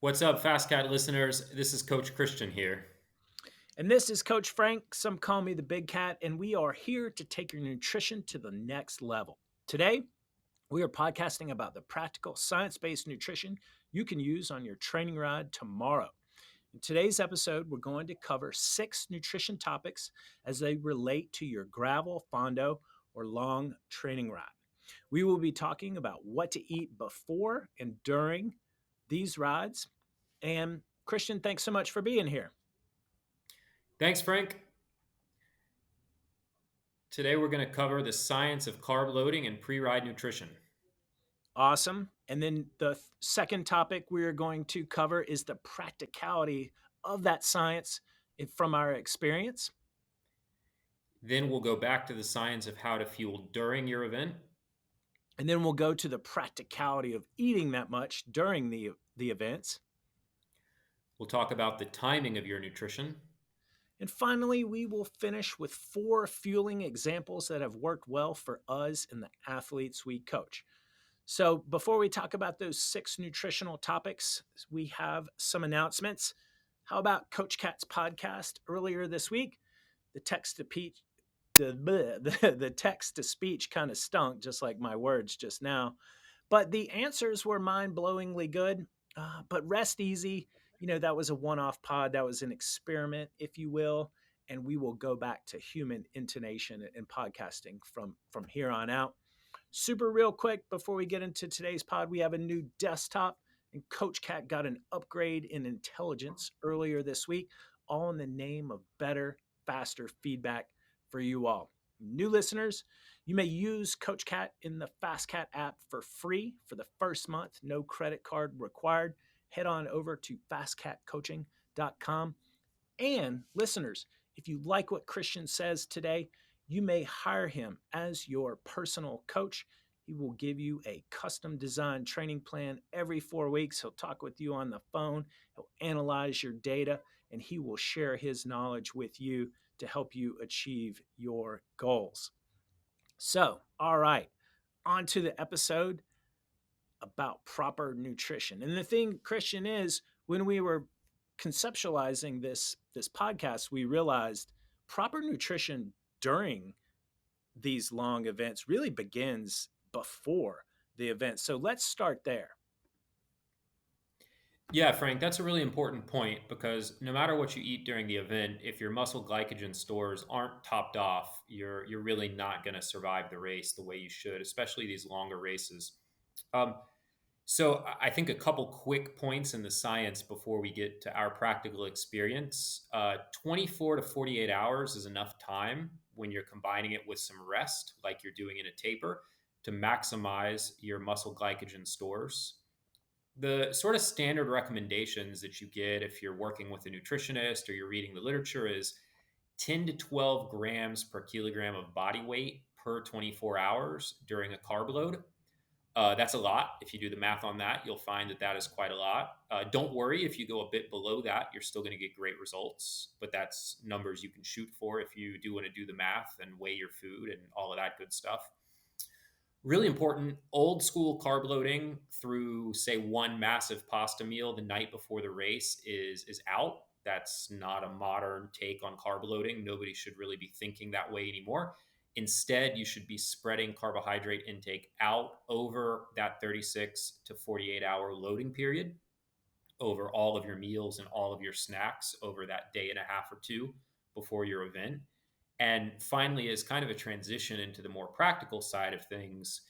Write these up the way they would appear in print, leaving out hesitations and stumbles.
What's up, FasCat listeners? This is Coach Christian here. And this is Coach Frank. Some call me the Big Cat, and we are here to take your nutrition to the next level. Today, we are podcasting about the practical science based nutrition you can use on your training ride tomorrow. In today's episode, we're going to cover 6 nutrition topics as they relate to your gravel, Fondo, or long training ride. We will be talking about what to eat before and during these rides. And Christian, thanks so much for being here. Thanks, Frank. Today we're going to cover the science of carb loading and pre-ride nutrition. Awesome. And then the second topic we're going to cover is the practicality of that science from our experience. Then we'll go back to the science of how to fuel during your event. And then we'll go to the practicality of eating that much during the events. We'll talk about the timing of your nutrition. And finally, we will finish with 4 fueling examples that have worked well for us and the athletes we coach. So before we talk about those 6 nutritional topics, we have some announcements. How about Coach Cat's podcast earlier this week? The text to speech kind of stunk, just like my words just now. But the answers were mind-blowingly good. But rest easy. That was a one-off pod. That was an experiment, if you will. And we will go back to human intonation and podcasting from here on out. Super real quick, before we get into today's pod, we have a new desktop, and Coach Cat got an upgrade in intelligence earlier this week, all in the name of better, faster feedback for you all. New listeners, you may use Coach Cat in the FasCat app for free for the first month, no credit card required. Head on over to fastcatcoaching.com. And listeners, if you like what Christian says today, you may hire him as your personal coach. He will give you a custom designed training plan every 4 weeks. He'll talk with you on the phone. He'll analyze your data, and he will share his knowledge with you to help you achieve your goals. So, all right, on to the episode about proper nutrition. And the thing, Christian, is when we were conceptualizing this podcast, we realized proper nutrition during these long events really begins before the event. So let's start there. Yeah, Frank, that's a really important point because no matter what you eat during the event, if your muscle glycogen stores aren't topped off, you're really not going to survive the race the way you should, especially these longer races. So I think a couple quick points in the science before we get to our practical experience. 24 to 48 hours is enough time when you're combining it with some rest, like you're doing in a taper, to maximize your muscle glycogen stores. The sort of standard recommendations that you get if you're working with a nutritionist or you're reading the literature is 10 to 12 grams per kilogram of body weight per 24 hours during a carb load. That's a lot. If you do the math on that, you'll find that that is quite a lot. Don't worry if you go a bit below that, you're still going to get great results, but that's numbers you can shoot for if you do want to do the math and weigh your food and all of that good stuff. Really important, old school carb loading through, say, one massive pasta meal the night before the race is out. That's not a modern take on carb loading. Nobody should really be thinking that way anymore. Instead, you should be spreading carbohydrate intake out over that 36 to 48 hour loading period, over all of your meals and all of your snacks over that day and a half or two before your event. And finally, as kind of a transition into the more practical side of things,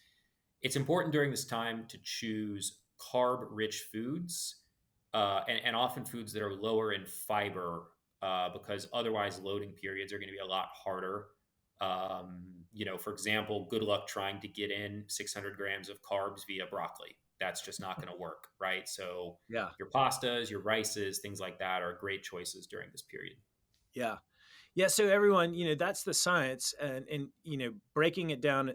it's important during this time to choose carb rich foods and often foods that are lower in fiber because otherwise loading periods are going to be a lot harder. For example, good luck trying to get in 600 grams of carbs via broccoli. That's just not going to work, right? So Yeah. your pastas, your rices, things like that are great choices during this period. Yeah. Yeah. So everyone, that's the science and breaking it down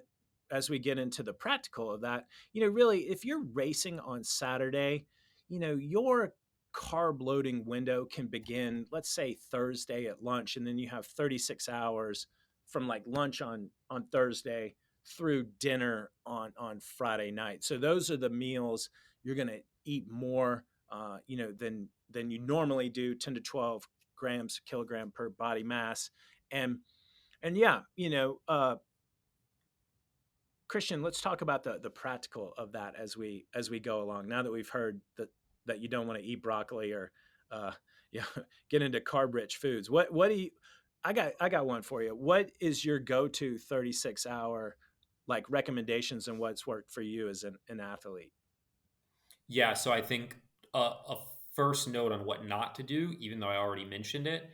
as we get into the practical of that, really, if you're racing on Saturday, your carb loading window can begin, let's say Thursday at lunch, and then you have 36 hours from like lunch on Thursday through dinner on Friday night. So those are the meals you're going to eat more than you normally do, 10 to 12 grams a kilogram per body mass. And yeah, Christian, let's talk about the practical of that as we go along. Now that we've heard that you don't want to eat broccoli or uh, you know, get into carb rich foods, what do you? I got one for you. What is your go to 36-hour like recommendations and what's worked for you as an athlete? Yeah, so I think a first note on what not to do, even though I already mentioned it,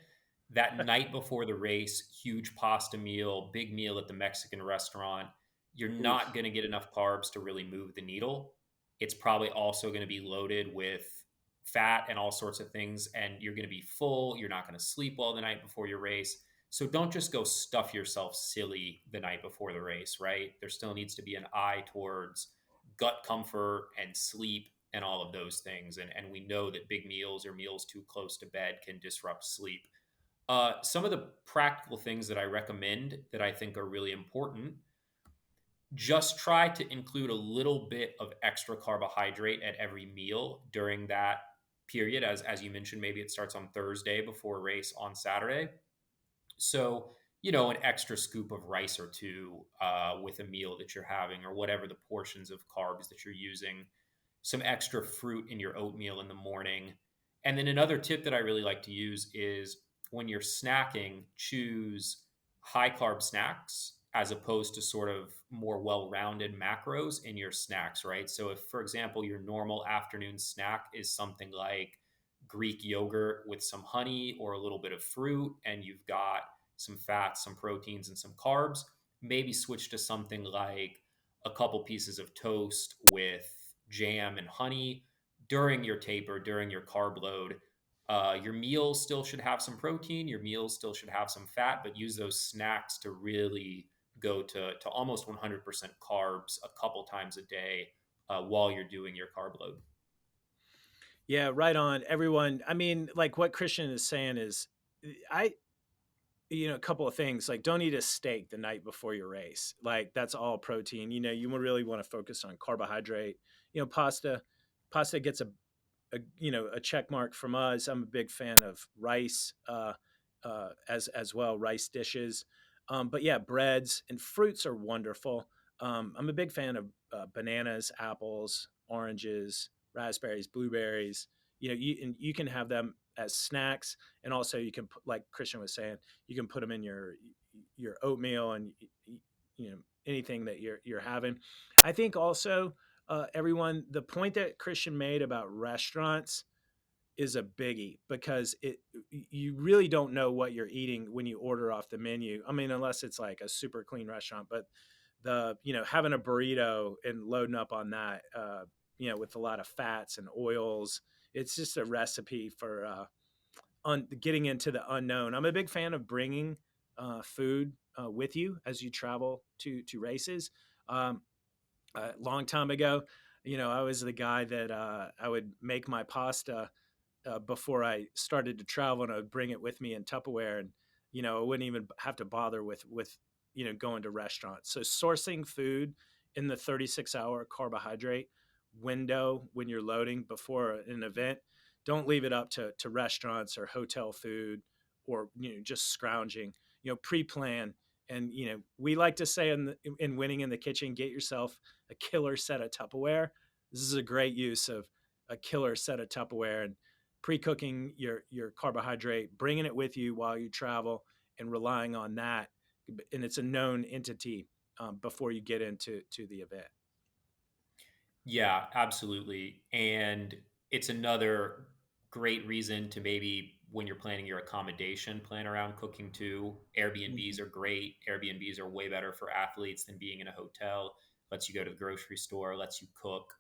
that night before the race, huge pasta meal, big meal at the Mexican restaurant, you're not Oof. going to get enough carbs to really move the needle. It's probably also going to be loaded with fat and all sorts of things, and you're going to be full. You're not going to sleep well the night before your race. So don't just go stuff yourself silly the night before the race, right? There still needs to be an eye towards gut comfort and sleep and all of those things. And we know that big meals or meals too close to bed can disrupt sleep. Some of the practical things that I recommend that I think are really important, just try to include a little bit of extra carbohydrate at every meal during that period. As you mentioned, maybe it starts on Thursday before race on Saturday. So, an extra scoop of rice or two with a meal that you're having, or whatever the portions of carbs that you're using, some extra fruit in your oatmeal in the morning. And then another tip that I really like to use is when you're snacking, choose high carb snacks as opposed to sort of more well rounded macros in your snacks, right? So, if, for example, your normal afternoon snack is something like Greek yogurt with some honey or a little bit of fruit, and you've got some fats, some proteins, and some carbs, maybe switch to something like a couple pieces of toast with jam and honey during your taper, during your carb load. Your meals still should have some protein, your meals still should have some fat, but use those snacks to really go to almost 100% carbs a couple times a day while you're doing your carb load. Yeah, right on. Everyone, I mean, like what Christian is saying is, I a couple of things like don't eat a steak the night before your race. Like that's all protein. You really want to focus on carbohydrate. Pasta gets a check mark from us. I'm a big fan of rice as well, rice dishes. But yeah, breads and fruits are wonderful. I'm a big fan of bananas, apples, oranges, raspberries, blueberries. You can have them as snacks, and also you can put, like Christian was saying, you can put them in your oatmeal and anything that you're having. I think also everyone, the point that Christian made about restaurants is a biggie because you really don't know what you're eating when you order off the menu. I mean, unless it's like a super clean restaurant, but having a burrito and loading up on that, with a lot of fats and oils, it's just a recipe for getting into the unknown. I'm a big fan of bringing food with you as you travel to races. A long time ago, I was the guy that I would make my pasta before I started to travel, and I would bring it with me in Tupperware, and I wouldn't even have to bother with going to restaurants. So sourcing food in the 36-hour carbohydrate window when you're loading before an event, don't leave it up to restaurants or hotel food or just scrounging. Pre-plan. And we like to say in winning in the kitchen, get yourself a killer set of Tupperware. This is a great use of a killer set of Tupperware, and pre-cooking your carbohydrate, bringing it with you while you travel, and relying on that. And it's a known entity before you get into the event. Yeah, absolutely. And it's another great reason to maybe when you're planning your accommodation, plan around cooking too. Mhm. Airbnbs are great. Airbnbs are way better for athletes than being in a hotel. Lets you go to the grocery store, lets you cook,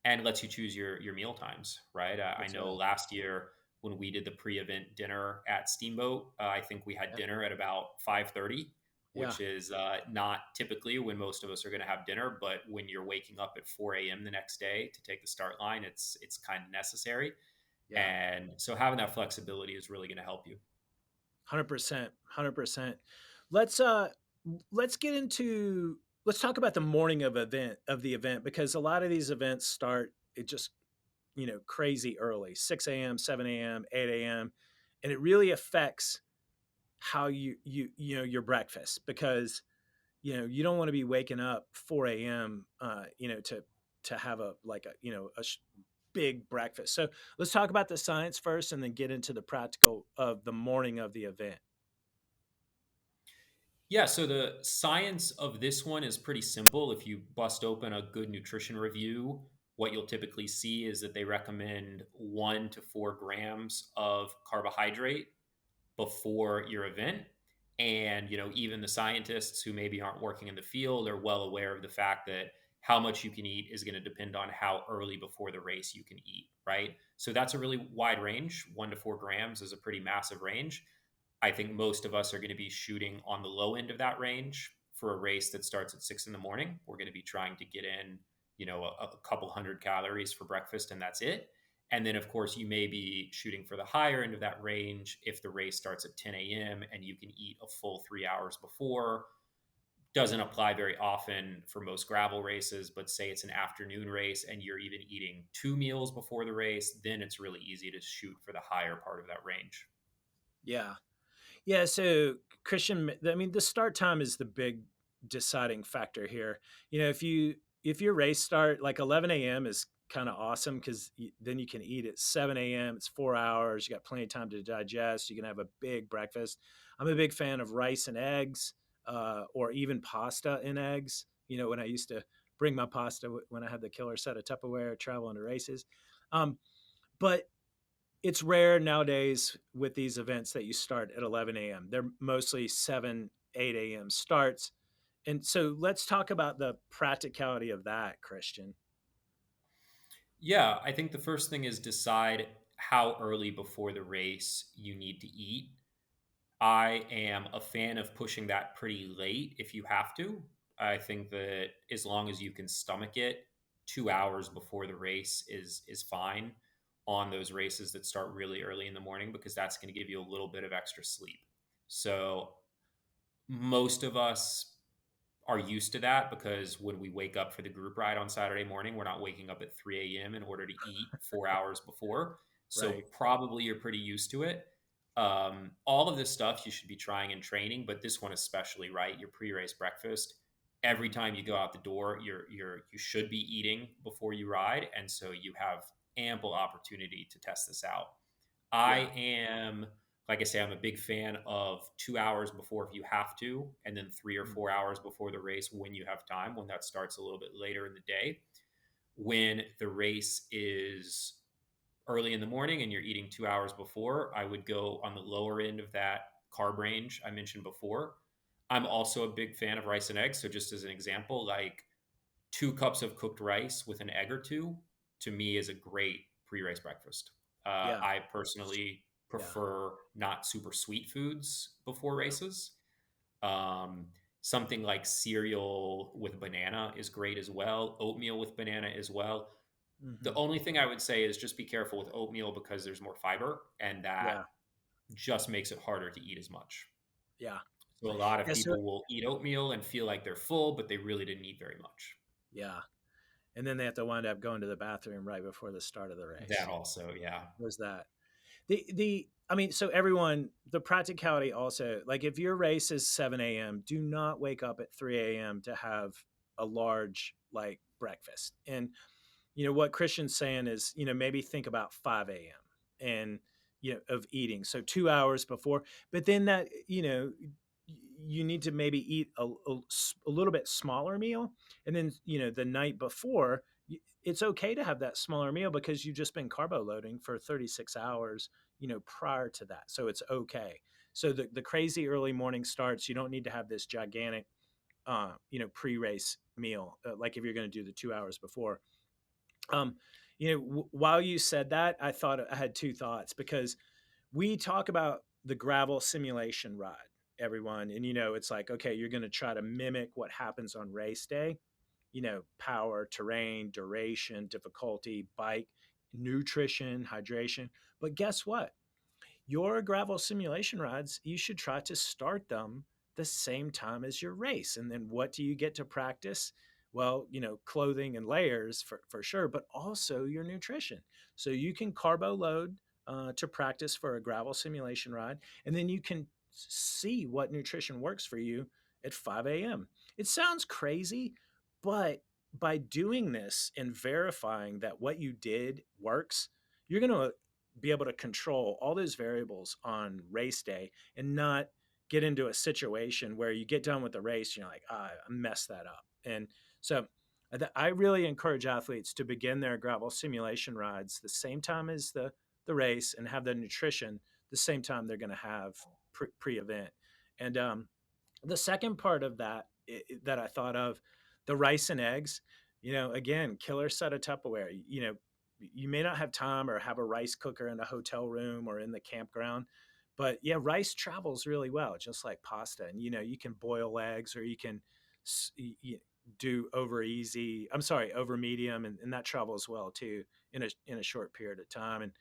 and lets you choose your meal times, right? I That's know right. last year when we did the pre-event dinner at Steamboat, I think we had Yeah. dinner at about 5:30, Yeah. which is not typically when most of us are going to have dinner, but when you're waking up at 4 a.m. the next day to take the start line, it's kind of necessary. Yeah. And so having that flexibility is really going to help you. 100%. 100%. Let's get into let's talk about the morning of the event because a lot of these events start it just crazy early, 6 a.m., 7 a.m., 8 a.m., and it really affects how your breakfast, because you don't want to be waking up 4 a.m. To have a like a big breakfast. So let's talk about the science first, and then get into the practical of the morning of the event. Yeah, so the science of this one is pretty simple. If you bust open a good nutrition review, what you'll typically see is that they recommend 1 to 4 grams of carbohydrate before your event. And, even the scientists who maybe aren't working in the field are well aware of the fact that how much you can eat is going to depend on how early before the race you can eat, right? So that's a really wide range. 1 to 4 grams is a pretty massive range. I think most of us are going to be shooting on the low end of that range for a race that starts at 6 in the morning. We're going to be trying to get in, a couple hundred calories for breakfast, and that's it. And then, of course, you may be shooting for the higher end of that range if the race starts at 10 a.m. and you can eat a full 3 hours before. Doesn't apply very often for most gravel races, but say it's an afternoon race and you're even eating 2 meals before the race, then it's really easy to shoot for the higher part of that range. Yeah. Yeah, so Christian, I mean, the start time is the big deciding factor here. If your race start like 11 a.m. is kind of awesome, because then you can eat at 7 a.m. It's 4 hours. You got plenty of time to digest. You can have a big breakfast. I'm a big fan of rice and eggs, or even pasta and eggs. When I used to bring my pasta when I had the killer set of Tupperware traveling to races. Um, but it's rare nowadays with these events that you start at 11 a.m. They're mostly 7, 8 a.m. starts. And so let's talk about the practicality of that, Christian. Yeah, I think the first thing is decide how early before the race you need to eat. I am a fan of pushing that pretty late if you have to. I think that as long as you can stomach it, 2 hours before the race is fine on those races that start really early in the morning, because that's going to give you a little bit of extra sleep. So most of us are used to that, because when we wake up for the group ride on Saturday morning, we're not waking up at 3 a.m. in order to eat 4 hours before. So Right. probably you're pretty used to it. All of this stuff you should be trying in training, but this one especially, right? Your pre-race breakfast. Every time you go out the door, you should be eating before you ride, and so you have ample opportunity to test this out. Yeah. I am, like I say, I'm a big fan of 2 hours before if you have to, and then three or Mm. 4 hours before the race when you have time, when that starts a little bit later in the day. When the race is early in the morning and you're eating 2 hours before, I would go on the lower end of that carb range I mentioned before. I'm also a big fan of rice and eggs. So, just as an example, like 2 cups of cooked rice with an egg or two, to me, is a great pre race breakfast. Yeah. I personally Yeah. prefer not super sweet foods before Yep. races. Um, Something like cereal with banana is great as well. Oatmeal with banana as well. The Hmm. only thing I would say is just be careful with oatmeal, because there's more fiber, and that Yeah. just makes it harder to eat as much. Yeah. So a lot of Yeah. So, people will eat oatmeal and feel like they're full, but they really didn't eat very much. yeah. And then they have to wind up going to the bathroom right before the start of the That race. also, yeah. There's that. I mean, so everyone, the practicality also, like if your race is 7 a.m., do not wake up at 3 a.m. to have a large like breakfast. And what Christian's saying is, maybe think about 5 a.m. and of eating. So 2 hours before, but then that, you need to maybe eat a little bit smaller meal. And then, the night before, it's okay to have that smaller meal, because you've just been carbo loading for 36 hours, prior to that. So it's okay. So the crazy early morning starts, you don't need to have this gigantic, pre-race meal, like if you're going to do the 2 hours before. um, while you said that, I thought I had two thoughts, because we talk about the gravel simulation ride, everyone, and it's like, okay, you're going to try to mimic what happens on race day. Power, terrain, duration, difficulty, bike, nutrition, hydration. But guess what? Your gravel simulation rides, you should try to start them the same time as your race. And then what do you get to practice? Well, clothing and layers for sure, but also your nutrition. So you can carbo load to practice for a gravel simulation ride, and then you can see what nutrition works for you at 5 a.m. It sounds crazy, but by doing this and verifying that what you did works, you're going to be able to control all those variables on race day and not get into a situation where you get done with the race and you're like, I messed that up. And so I really encourage athletes to begin their gravel simulation rides the same time as the race and have the nutrition the same time they're going to have pre-event. And the second part of that that I thought of, the rice and eggs, again, killer set of Tupperware. You may not have time or have a rice cooker in a hotel room or in the campground, but yeah, rice travels really well, just like pasta. And you can boil eggs, or you can do over easy. I'm sorry, over medium, and that travels well too in a short period of time. And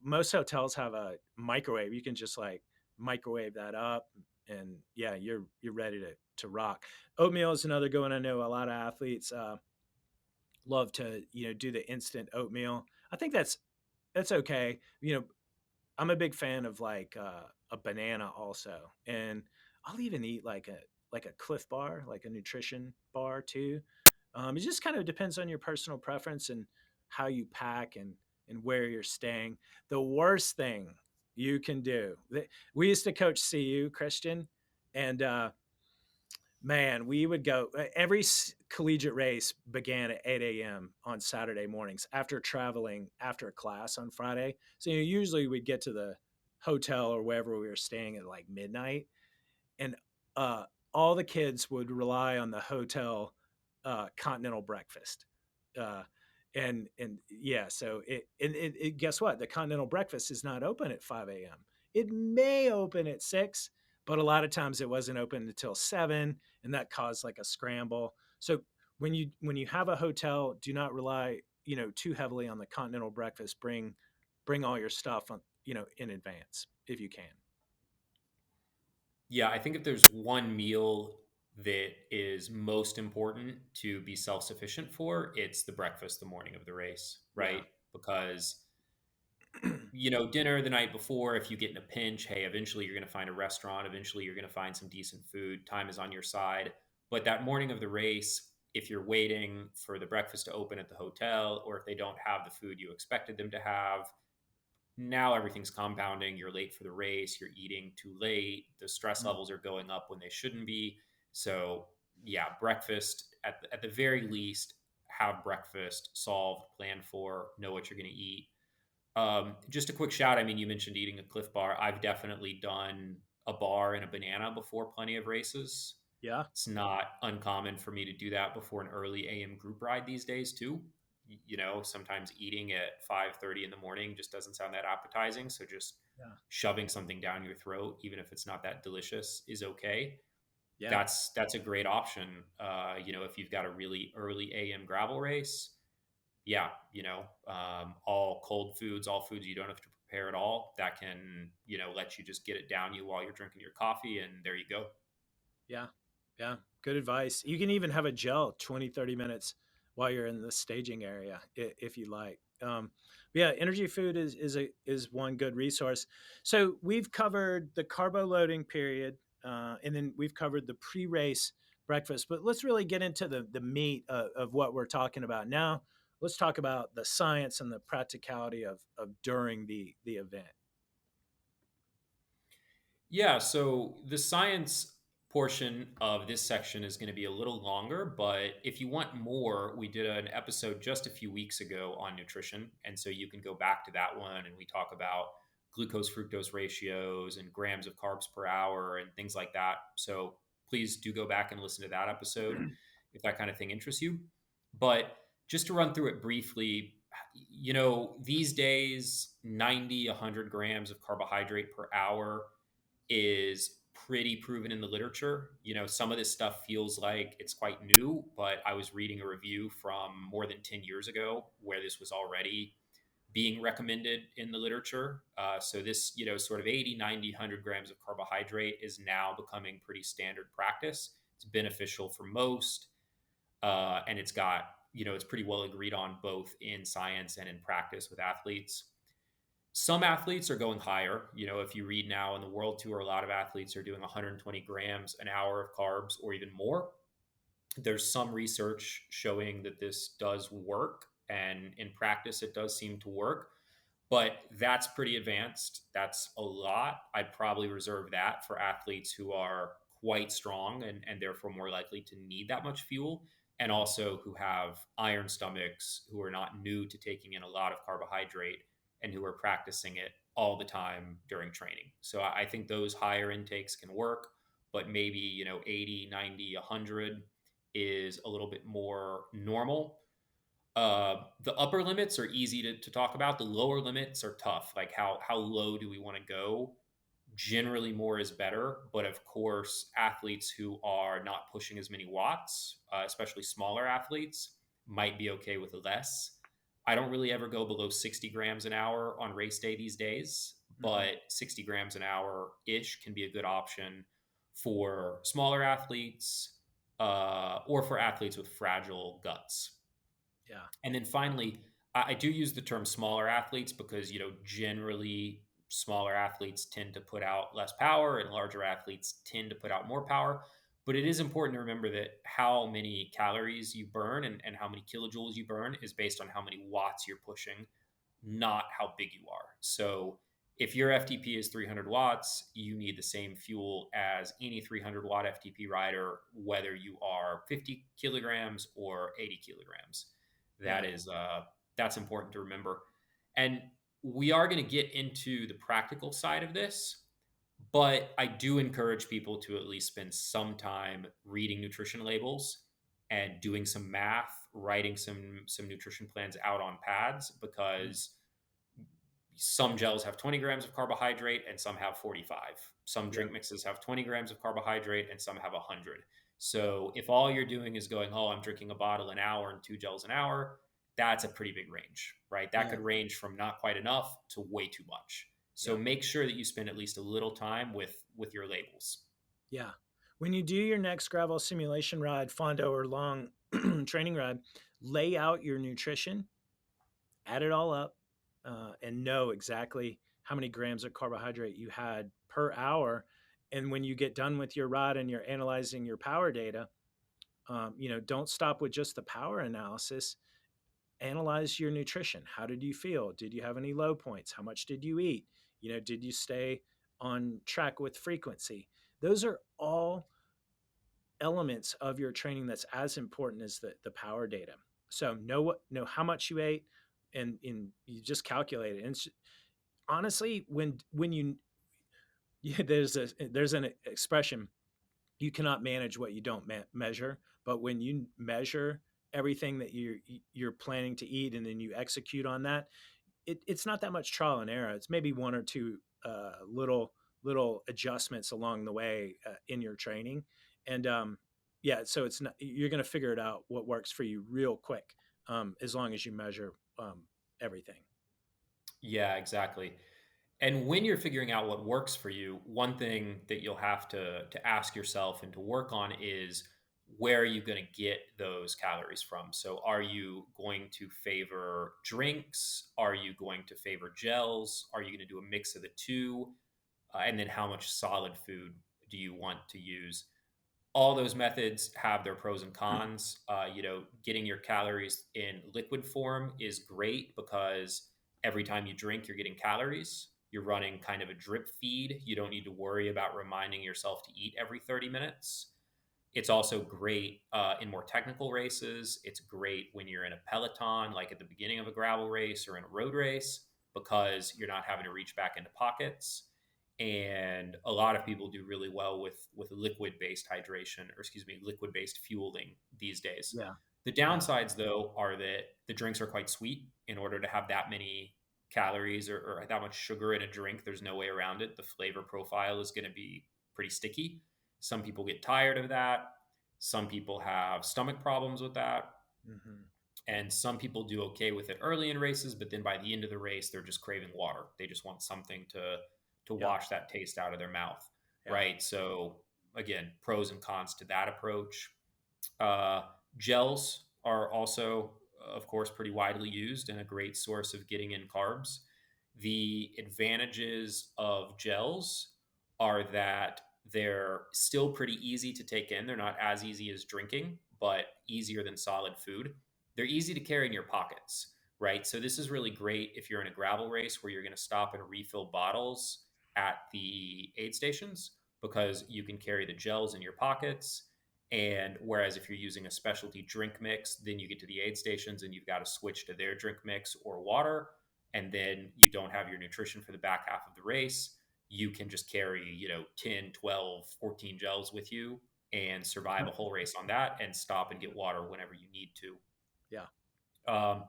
most hotels have a microwave. You can just like microwave that up, and yeah, you're ready to rock. Oatmeal is another good one. I know a lot of athletes love to do the instant oatmeal. I think that's okay. I'm a big fan of like a banana also, and I'll even eat like a Cliff Bar, like a nutrition bar too. It just kind of depends on your personal preference and how you pack and where you're staying. The worst thing you can do. We used to coach CU, Christian, and man, we would go every collegiate race began at 8 a.m. on Saturday mornings after traveling after class on Friday. So usually we'd get to the hotel or wherever we were staying at like midnight, and uh, all the kids would rely on the hotel continental breakfast. Uh, and yeah, so guess what? The continental breakfast is not open at 5 a.m. It may open at 6, but a lot of times it wasn't open until 7, and that caused like a scramble. So when you have a hotel, do not rely too heavily on the continental breakfast. Bring all your stuff on, in advance if you can. Yeah, I think if there's one meal that is most important to be self sufficient for, it's the breakfast the morning of the race, Yeah. right? Because dinner the night before, if you get in a pinch, hey, eventually you're going to find a restaurant. Eventually you're going to find some decent food. Time is on your side. But that morning of the race, if you're waiting for the breakfast to open at the hotel, or if they don't have the food you expected them to have, now everything's compounding. You're late for the race. You're eating too late. The stress Mm. levels are going up when they shouldn't be. So, yeah, breakfast at the very least, have breakfast solved, planned for, know what you're going to eat. Just a quick shout. I mean, you mentioned eating a Cliff Bar. I've definitely done a bar and a banana before plenty of races. Yeah. It's not uncommon for me to do that before an early AM group ride these days too. Sometimes eating at 5:30 in the morning just doesn't sound that appetizing. So just Yeah. shoving something down your throat, even if it's not that delicious, is okay. Yeah. That's a great option. If you've got a really early AM gravel race, yeah, all cold foods, all foods you don't have to prepare at all. That can, let you just get it down you while you're drinking your coffee, and there you go. Yeah. Yeah. Good advice. You can even have a gel 20, 30 minutes while you're in the staging area if you like. Yeah, energy food is one good resource. So we've covered the carbo loading period, and then we've covered the pre-race breakfast. But let's really get into the meat of what we're talking about now. Let's talk about the science and the practicality of during the event. Yeah, so the science portion of this section is going to be a little longer, but if you want more, we did an episode just a few weeks ago on nutrition. And so you can go back to that one and we talk about glucose fructose ratios and grams of carbs per hour and things like that. So please do go back and listen to that episode if that kind of thing interests you. But just to run through it briefly, these days, 90, 100 grams of carbohydrate per hour is pretty proven in the literature. Some of this stuff feels like it's quite new, but I was reading a review from more than 10 years ago where this was already being recommended in the literature. So this, sort of 80, 90, 100 grams of carbohydrate is now becoming pretty standard practice. It's beneficial for most. and it's got, it's pretty well agreed on both in science and in practice with athletes. Some athletes are going higher. If you read now in the World Tour, a lot of athletes are doing 120 grams an hour of carbs or even more. There's some research showing that this does work, and in practice, it does seem to work. But that's pretty advanced. That's a lot. I'd probably reserve that for athletes who are quite strong and therefore more likely to need that much fuel, and also who have iron stomachs, who are not new to taking in a lot of carbohydrate and who are practicing it all the time during training. So I think those higher intakes can work, but maybe, 80, 90, 100 is a little bit more normal. The upper limits are easy to talk about. The lower limits are tough. Like how low do we want to go? Generally, more is better. But of course, athletes who are not pushing as many watts, especially smaller athletes, might be okay with less. I don't really ever go below 60 grams an hour on race day these days, Hmm. but 60 grams an hour ish can be a good option for smaller athletes, or for athletes with fragile guts. Yeah. And then finally, I do use the term smaller athletes because, generally smaller athletes tend to put out less power and larger athletes tend to put out more power. But it is important to remember that how many calories you burn and how many kilojoules you burn is based on how many watts you're pushing, not how big you are. So if your FTP is 300 watts, you need the same fuel as any 300-watt FTP rider, whether you are 50 kilograms or 80 kilograms. Yeah. That's important to remember. And we are going to get into the practical side of this, but I do encourage people to at least spend some time reading nutrition labels and doing some math, writing some nutrition plans out on pads, Mm. because some gels have 20 grams of carbohydrate and some have 45. Some Yeah. drink mixes have 20 grams of carbohydrate and some have 100. So if all you're doing is going, oh, I'm drinking a bottle an hour and 2 gels an hour, that's a pretty big range, right? That Yeah. could range from not quite enough to way too much. So Yeah. make sure that you spend at least a little time with your labels. Yeah. When you do your next gravel simulation ride, Fondo or long training ride, lay out your nutrition, add it all up, and know exactly how many grams of carbohydrate you had per hour. And when you get done with your ride and you're analyzing your power data, don't stop with just the power analysis. Analyze your nutrition. How did you feel? Did you have any low points? How much did you eat? Did you stay on track with frequency? Those are all elements of your training that's as important as the power data. So know how much you ate, and you just calculate it. And honestly, when you yeah, there's an expression, you cannot manage what you don't measure. But when you measure everything that you're planning to eat and then you execute on that, it's not that much trial and error. It's maybe one or two little adjustments along the way in your training, and yeah, so it's not, you're going to figure it out what works for you real quick, as long as you measure everything. Yeah, exactly. And when you're figuring out what works for you, one thing that you'll have to ask yourself and to work on is, where are you going to get those calories from? So are you going to favor drinks? Are you going to favor gels? Are you going to do a mix of the two? And then how much solid food do you want to use? All those methods have their pros and cons. Getting your calories in liquid form is great because every time you drink, you're getting calories. You're running kind of a drip feed. You don't need to worry about reminding yourself to eat every 30 minutes. It's also great in more technical races. It's great when you're in a peloton, like at the beginning of a gravel race or in a road race, because you're not having to reach back into pockets. And a lot of people do really well with liquid based hydration, or excuse me, liquid based fueling these days. Yeah. The Yeah. downsides, though, are that the drinks are quite sweet. In order to have that many calories or that much sugar in a drink, there's no way around it. The flavor profile is going to be pretty sticky. Some people get tired of that. Some people have stomach problems with that. Hmm. And some people do okay with it early in races, but then by the end of the race, they're just craving water. They just want something to Yeah. wash that taste out of their mouth, Yeah. right? So again, pros and cons to that approach. Uh, Gels are also, of course, pretty widely used and a great source of getting in carbs. The advantages of gels are that they're still pretty easy to take in. They're not as easy as drinking, but easier than solid food. They're easy to carry in your pockets, right? So, this is really great if you're in a gravel race where you're going to stop and refill bottles at the aid stations because you can carry the gels in your pockets. And whereas if you're using a specialty drink mix, then you get to the aid stations and you've got to switch to their drink mix or water. And then you don't have your nutrition for the back half of the race. You can just carry, 10, 12, 14 gels with you and survive a whole race on that and stop and get water whenever you need to. Yeah. Um,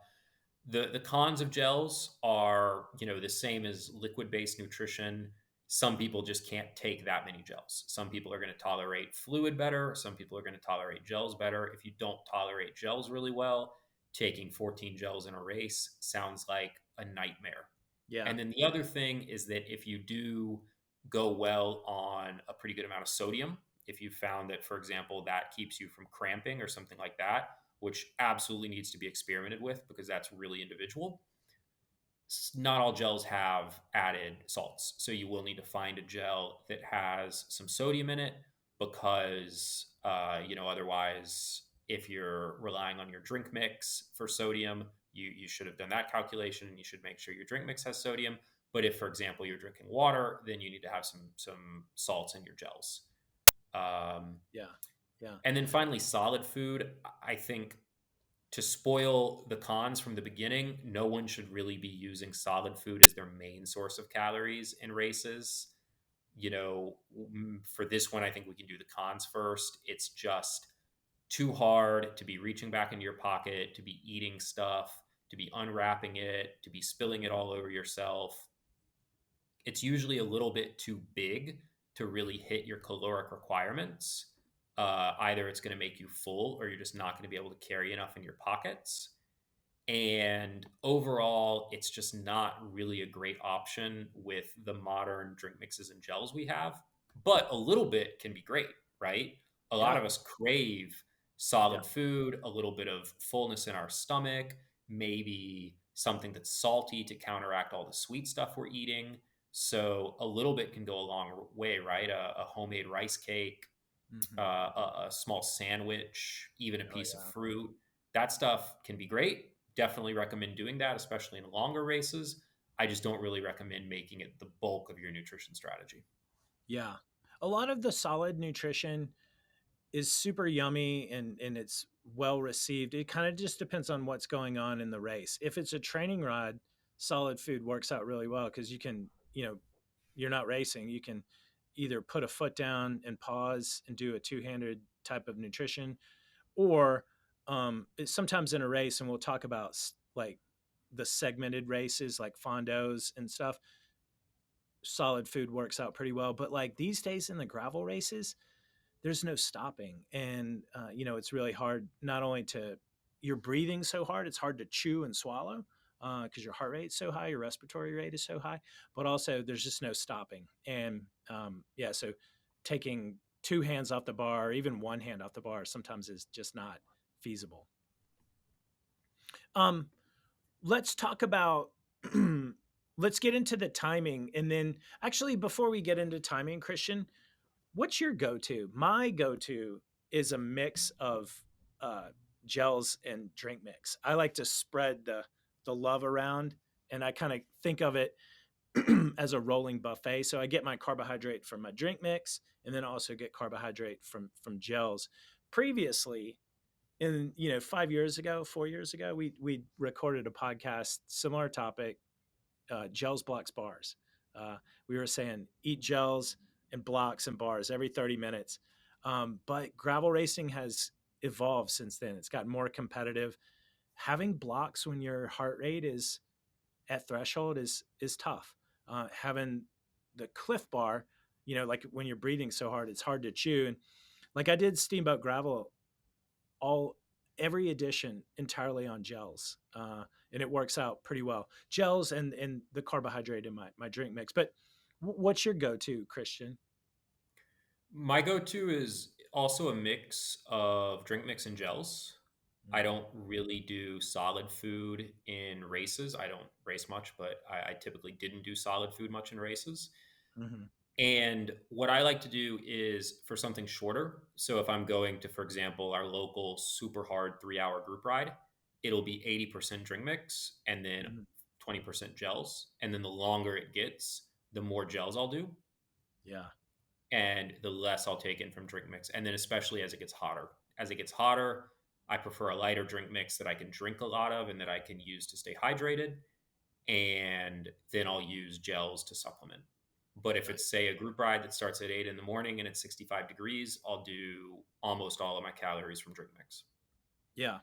the cons of gels are the same as liquid based nutrition. Some people just can't take that many gels. Some people are going to tolerate fluid better. Some people are going to tolerate gels better. If you don't tolerate gels really well, taking 14 gels in a race sounds like a nightmare. Yeah. And then the other thing is that if you do go well on a pretty good amount of sodium, if you found that, for example, that keeps you from cramping or something like that, which absolutely needs to be experimented with because that's really individual. Not all gels have added salts. So you will need to find a gel that has some sodium in it because, otherwise, if you're relying on your drink mix for sodium, you should have done that calculation and you should make sure your drink mix has sodium. But if, for example, you're drinking water, then you need to have some salts in your gels. Um, Yeah. Yeah. and then finally, solid food. I think to spoil the cons from the beginning, no one should really be using solid food as their main source of calories in races. For this one, I think we can do the cons first. It's just too hard to be reaching back into your pocket, to be eating stuff, to be unwrapping it, to be spilling it all over yourself. It's usually a little bit too big to really hit your caloric requirements. Either it's going to make you full or you're just not going to be able to carry enough in your pockets. And overall, it's just not really a great option with the modern drink mixes and gels we have. But a little bit can be great, right? A lot Yeah. of us crave Yeah. solid food, a little bit of fullness in our stomach, maybe something that's salty to counteract all the sweet stuff we're eating. So a little bit can go a long way, right? A homemade rice cake, Hmm. a small sandwich, even a Oh piece of yeah. fruit. That stuff can be great. Definitely recommend doing that, especially in longer races. I just don't really recommend making it the bulk of your nutrition strategy. Yeah. A lot of the solid nutrition is super yummy and it's well received. It kind of just depends on what's going on in the race. If it's a training ride, solid food works out really well because you can, you're not racing. You can either put a foot down and pause and do a two-handed type of nutrition, or sometimes in a race, and we'll talk about like the segmented races like Fondos and stuff. Solid food works out pretty well, but like these days in the gravel races, there's no stopping, and it's really hard. Not only to you're breathing so hard, it's hard to chew and swallow because your heart rate's so high, your respiratory rate is so high, but also there's just no stopping. And yeah, so taking two hands off the bar, or even one hand off the bar, sometimes is just not feasible. Um, let's talk about let's get into the timing, and then actually before we get into timing, Christian, what's your go-to? My go-to is a mix of uh, gels and drink mix. I like to spread the love around, and I kind of think of it as a rolling buffet. So I get my carbohydrate from my drink mix, and then also get carbohydrate from gels. Previously, in 5 years ago, 4 years ago, we recorded a podcast, similar topic, gels, blocks, bars. We were saying eat gels and blocks and bars every 30 minutes. But gravel racing has evolved since then. It's gotten more competitive. Having blocks when your heart rate is at threshold is tough. Having the Cliff Bar, like when you're breathing so hard, it's hard to chew. And like I did Steamboat Gravel all every edition entirely on gels, and it works out pretty well. Gels and the carbohydrate in my drink mix. But what's your go-to, Christian? My go to is also a mix of drink mix and gels. I Mm-hmm. don't really do solid food in races. I don't race much, but I typically didn't do solid food much in races. Mm-hmm. And what I like to do is for something shorter. So if I'm going to, for example, our local super hard 3 hour group ride, it'll be 80% drink mix and then Mm-hmm. 20% gels. And then the longer it gets, the more gels I'll do Yeah. and the less I'll take in from drink mix. And then especially as it gets hotter. As it gets hotter, I prefer a lighter drink mix that I can drink a lot of and that I can use to stay hydrated. And then I'll use gels to supplement. But if it's, say, a group ride that starts at 8 in the morning and it's 65 degrees, I'll do almost all of my calories from drink mix. Yeah.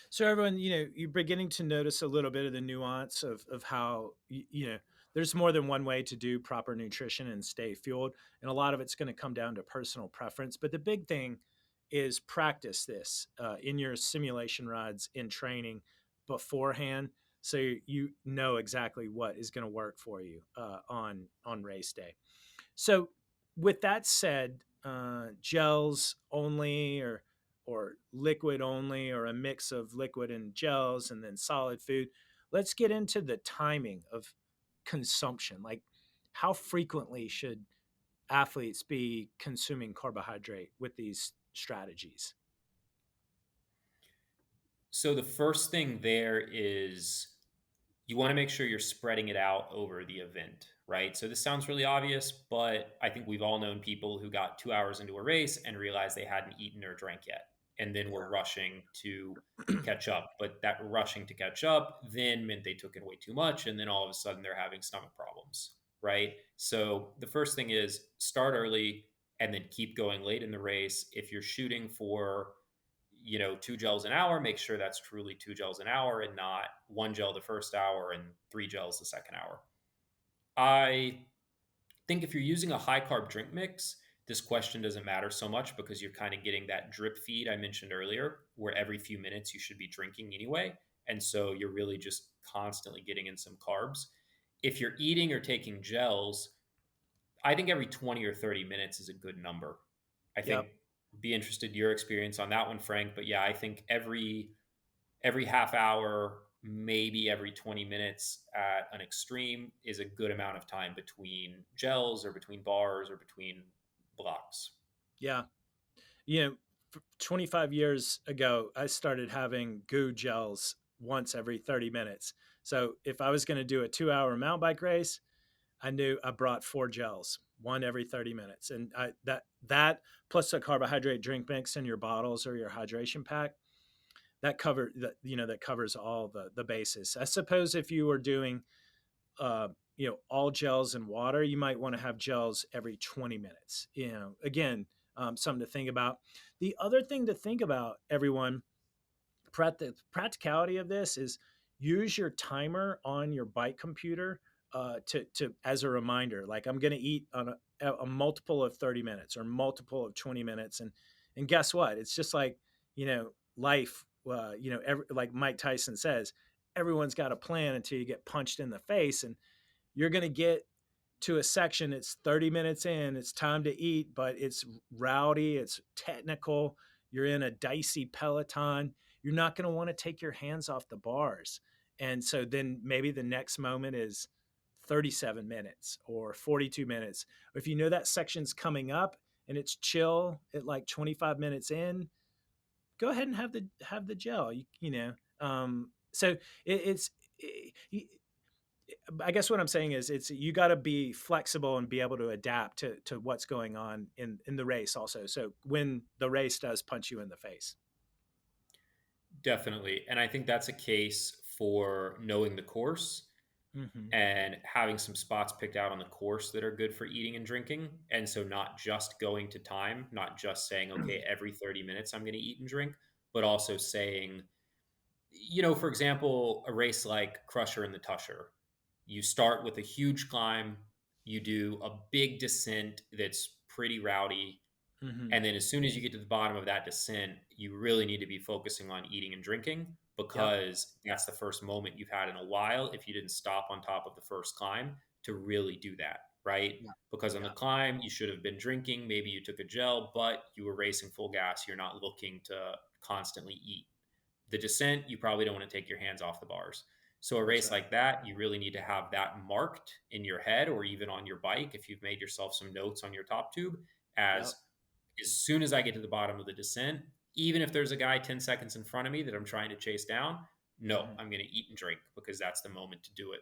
So everyone, you're beginning to notice a little bit of the nuance of how there's more than one way to do proper nutrition and stay fueled, and a lot of it's going to come down to personal preference. But the big thing is practice this in your simulation rides in training beforehand, so you know exactly what is going to work for you on race day. So, with that said, gels only or liquid only or a mix of liquid and gels and then solid food. Let's get into the timing of consumption. Like, how frequently should athletes be consuming carbohydrate with these strategies? So the first thing there is you want to make sure you're spreading it out over the event, right? So this sounds really obvious, but I think we've all known people who got 2 hours into a race and realized they hadn't eaten or drank yet, and then were rushing to catch up. But that rushing to catch up then meant they took in way too much, and then all of a sudden they're having stomach problems, right? So the first thing is start early and then keep going late in the race. If you're shooting for 2 gels an hour, make sure that's truly 2 gels an hour and not one gel the first hour and 3 gels the second hour. I think if you're using a high carb drink mix, this question doesn't matter so much because you're kind of getting that drip feed I mentioned earlier, where every few minutes you should be drinking anyway. And so you're really just constantly getting in some carbs. If you're eating or taking gels, I think every 20 or 30 minutes is a good number. I think Yep. be interested in your experience on that one, Frank. But yeah, I think every half hour, maybe every 20 minutes at an extreme is a good amount of time between gels or between bars or between blocks. Yeah. You know, 25 years ago, I started having goo gels once every 30 minutes. So if I was going to do a 2 hour mountain bike race, I knew I brought four gels, one every 30 minutes. And that plus a carbohydrate drink mix in your bottles or your hydration pack, that covers all the bases. I suppose if you were doing all gels and water, you might want to have gels every 20 minutes. Again, something to think about. The other thing to think about, everyone, the practicality of this is use your timer on your bike computer to as a reminder. Like, I'm going to eat on a multiple of 30 minutes or multiple of 20 minutes, and guess what? It's just like life. Like Mike Tyson says, everyone's got a plan until you get punched in the face, and you're going to get to a section. It's 30 minutes in, it's time to eat, but it's rowdy, it's technical, you're in a dicey peloton. You're not going to want to take your hands off the bars. And so then maybe the next moment is 37 minutes or 42 minutes. If you know that section's coming up and it's chill at like 25 minutes in, go ahead and have the gel. So it, I guess what I'm saying is it's you got to be flexible and be able to adapt to what's going on in the race also. So when the race does punch you in the face. Definitely. And I think that's a case for knowing the course Hmm. and having some spots picked out on the course that are good for eating and drinking. And so not just going to time, not just saying, okay, every 30 minutes I'm going to eat and drink, but also saying, for example, a race like Crusher and the Tusher, you start with a huge climb, you do a big descent that's pretty rowdy. Hmm. And then as soon as you get to the bottom of that descent, you really need to be focusing on eating and drinking Yep. because that's the first moment you've had in a while if you didn't stop on top of the first climb to really do that, right? Yeah. Because on the Yeah. climb, you should have been drinking. Maybe you took a gel, but you were racing full gas. You're not looking to constantly eat. The descent, you probably don't want to take your hands off the bars. So a That's race right. like that, you really need to have that marked in your head or even on your bike if you've made yourself some notes on your top tube Yep. as soon as I get to the bottom of the descent, even if there's a guy 10 seconds in front of me that I'm trying to chase down, no, Mhm. I'm going to eat and drink because that's the moment to do it.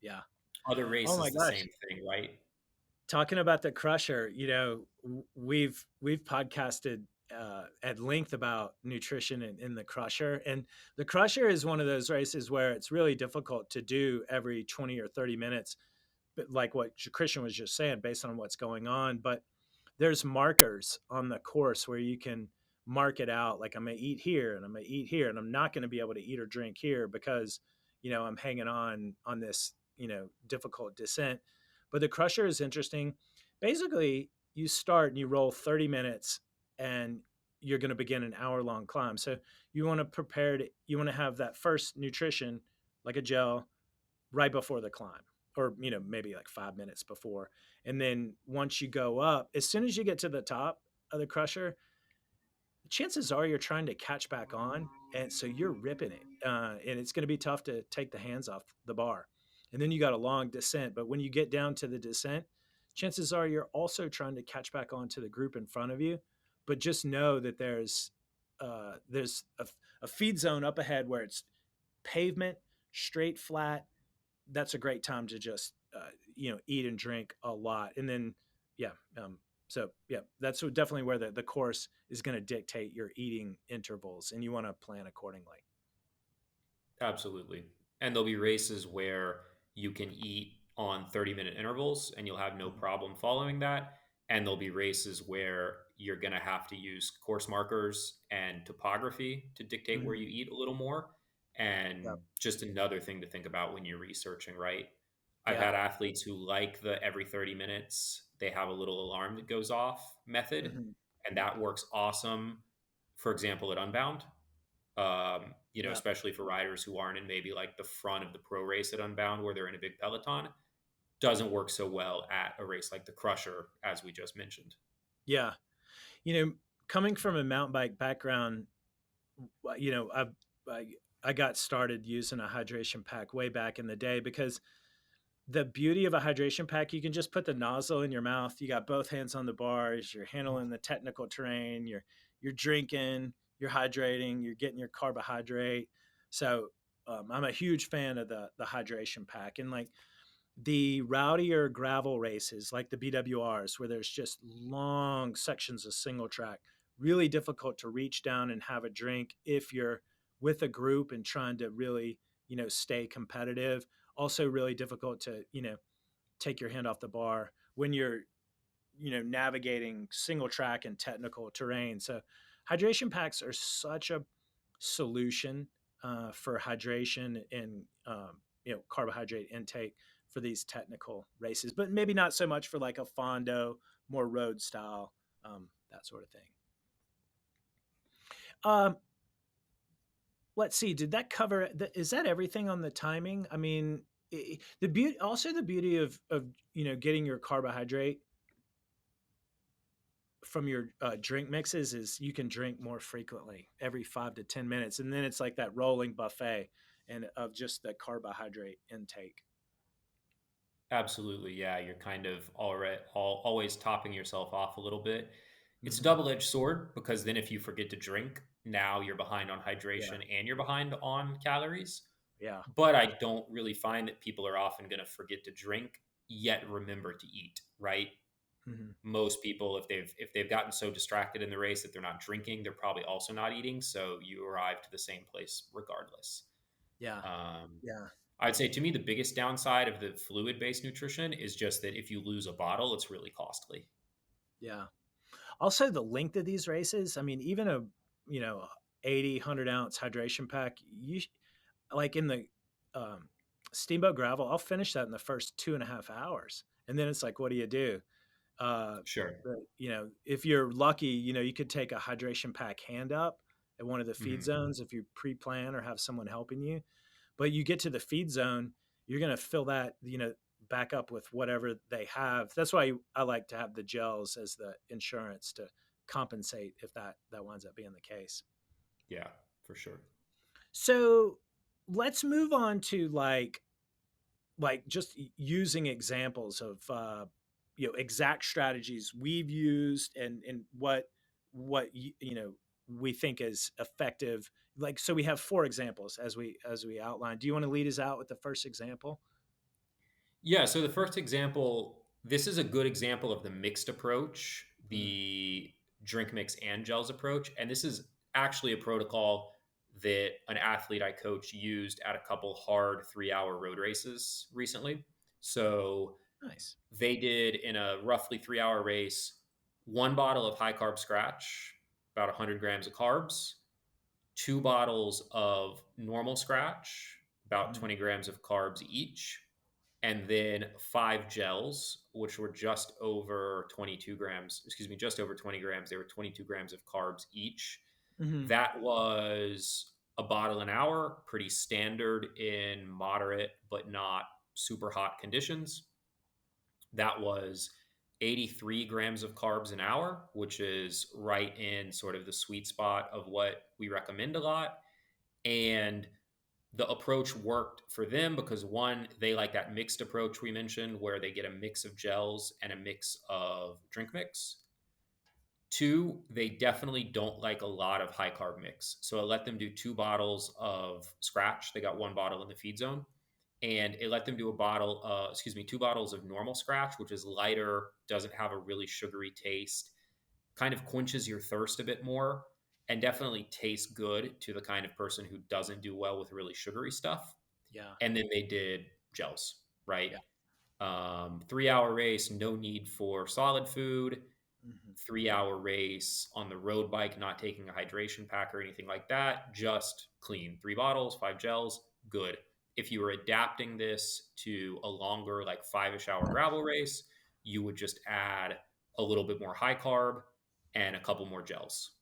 Yeah. Other Oh my races, the gosh. same thing, right? Talking about the crusher, we've podcasted at length about nutrition in the crusher, and the crusher is one of those races where it's really difficult to do every 20 or 30 minutes, but like what Christian was just saying, based on what's going on. But there's markers on the course where you can mark it out, like I'm going to eat here and I'm going to eat here and I'm not going to be able to eat or drink here because I'm hanging on this difficult descent. But the crusher is interesting. Basically, you start and you roll 30 minutes and you're going to begin an hour long climb. So you want to you want to have that first nutrition, like a gel, right before the climb, or maybe like 5 minutes before. And then once you go up, as soon as you get to the top of the crusher, chances are you're trying to catch back on, and so you're ripping it, and it's going to be tough to take the hands off the bar. And then you got a long descent, but when you get down to the descent, chances are you're also trying to catch back on to the group in front of you. But just know that there's a feed zone up ahead where it's pavement, straight, flat. That's a great time to just eat and drink a lot. And then yeah, so yeah, that's definitely where the course is going to dictate your eating intervals, and you want to plan accordingly. Absolutely. And there'll be races where you can eat on 30-minute intervals and you'll have no Mhm. problem following that. And there'll be races where you're going to have to use course markers and topography to dictate where Mhm. you eat a little more. And Yep. just another thing to think about when you're researching, right? I've Yeah. had athletes who like the every 30 minutes, they have a little alarm that goes off method. Mhm. And that works awesome, for example, at Unbound, Yeah. especially for riders who aren't in maybe like the front of the pro race at Unbound where they're in a big peloton, doesn't work so well at a race like the Crusher, as we just mentioned. Yeah. you know Coming from a mountain bike background, you know i i, I got started using a hydration pack way back in the day, because the beauty of a hydration pack, you can just put the nozzle in your mouth. You got both hands on the bars. You're handling the technical terrain. You're drinking. You're hydrating. You're getting your carbohydrate. So I'm a huge fan of the hydration pack. And like the rowdier gravel races, like the BWRs, where there's just long sections of single track, really difficult to reach down and have a drink if you're with a group and trying to really stay competitive. Also really difficult to take your hand off the bar when you're navigating single track and technical terrain. So hydration packs are such a solution for hydration and carbohydrate intake for these technical races, but maybe not so much for like a Fondo, more road style, that sort of thing. um, let's see, did that cover is that everything on the timing? I mean, the beauty, also the beauty of getting your carbohydrate from your drink mixes is you can drink more frequently, every 5 to 10 minutes, and then it's like that rolling buffet and of just the carbohydrate intake. Absolutely, yeah. You're kind of always topping yourself off a little bit. It's a Hmm. double-edged sword because then if you forget to drink, now you're behind on Yeah, hydration and you're behind on calories. yeah. But I don't really find that people are often going to forget to drink yet remember to eat, right? Hmm. Most people, if they've gotten so distracted in the race that they're not drinking, they're probably also not eating, so you arrive to the same place regardless. Yeah, um, yeah, I'd say to me the biggest downside of the fluid-based nutrition is just that if you lose a bottle it's really costly. yeah. Also, the length of these races, I mean, even a you know 80 100 ounce hydration pack, like in the um, steamboat gravel, I'll finish that in the first 2.5 hours, and then it's like, what do you do? Uh, Sure. if you're lucky, you could take a hydration pack hand up at one of the feed Hmm. zones if you pre-plan or have someone helping you. But you get to the feed zone, you're going to fill that, back up with whatever they have. That's why I like to have the gels as the insurance to compensate if that winds up being the case. Yeah, for sure. So let's move on to just using examples of exact strategies we've used and what we think is effective. Like, so we have four examples as we outlined. Do you want to lead us out with the first example? Yeah, so the first example, this is a good example of the mixed approach, Mm, the drink mix and gels approach. And this is actually a protocol that an athlete I coach used at a couple hard 3 hour road races recently. So nice. they did in a roughly 3 hour race, one bottle of high carb scratch, about 100 grams of carbs, two bottles of normal scratch, about Mm, 20 grams of carbs each, and then five gels, which were just over 22 grams, excuse me, just over 20 grams. They were 22 grams of carbs each. hmm That was a bottle an hour, pretty standard in moderate but not super hot conditions. That was 83 grams of carbs an hour, which is right in sort of the sweet spot of what we recommend a lot. And the approach worked for them because one, they like that mixed approach we mentioned, where they get a mix of gels and a mix of drink mix. Two, they definitely don't like a lot of high carb mix. So I let them do two bottles of scratch. They got one bottle in the feed zone. And it let them do two bottles of normal scratch, which is lighter, doesn't have a really sugary taste, kind of quenches your thirst a bit more, and definitely tastes good to the kind of person who doesn't do well with really sugary stuff. yeah. And then they did gels, right? Yeah. 3 hour race, no need for solid food. hmm 3 hour race on the road bike, not taking a hydration pack or anything like that, just clean. Three bottles, five gels, good. If you were adapting this to a longer, like 5-ish hour gravel race, you would just add a little bit more high carb and a couple more gels.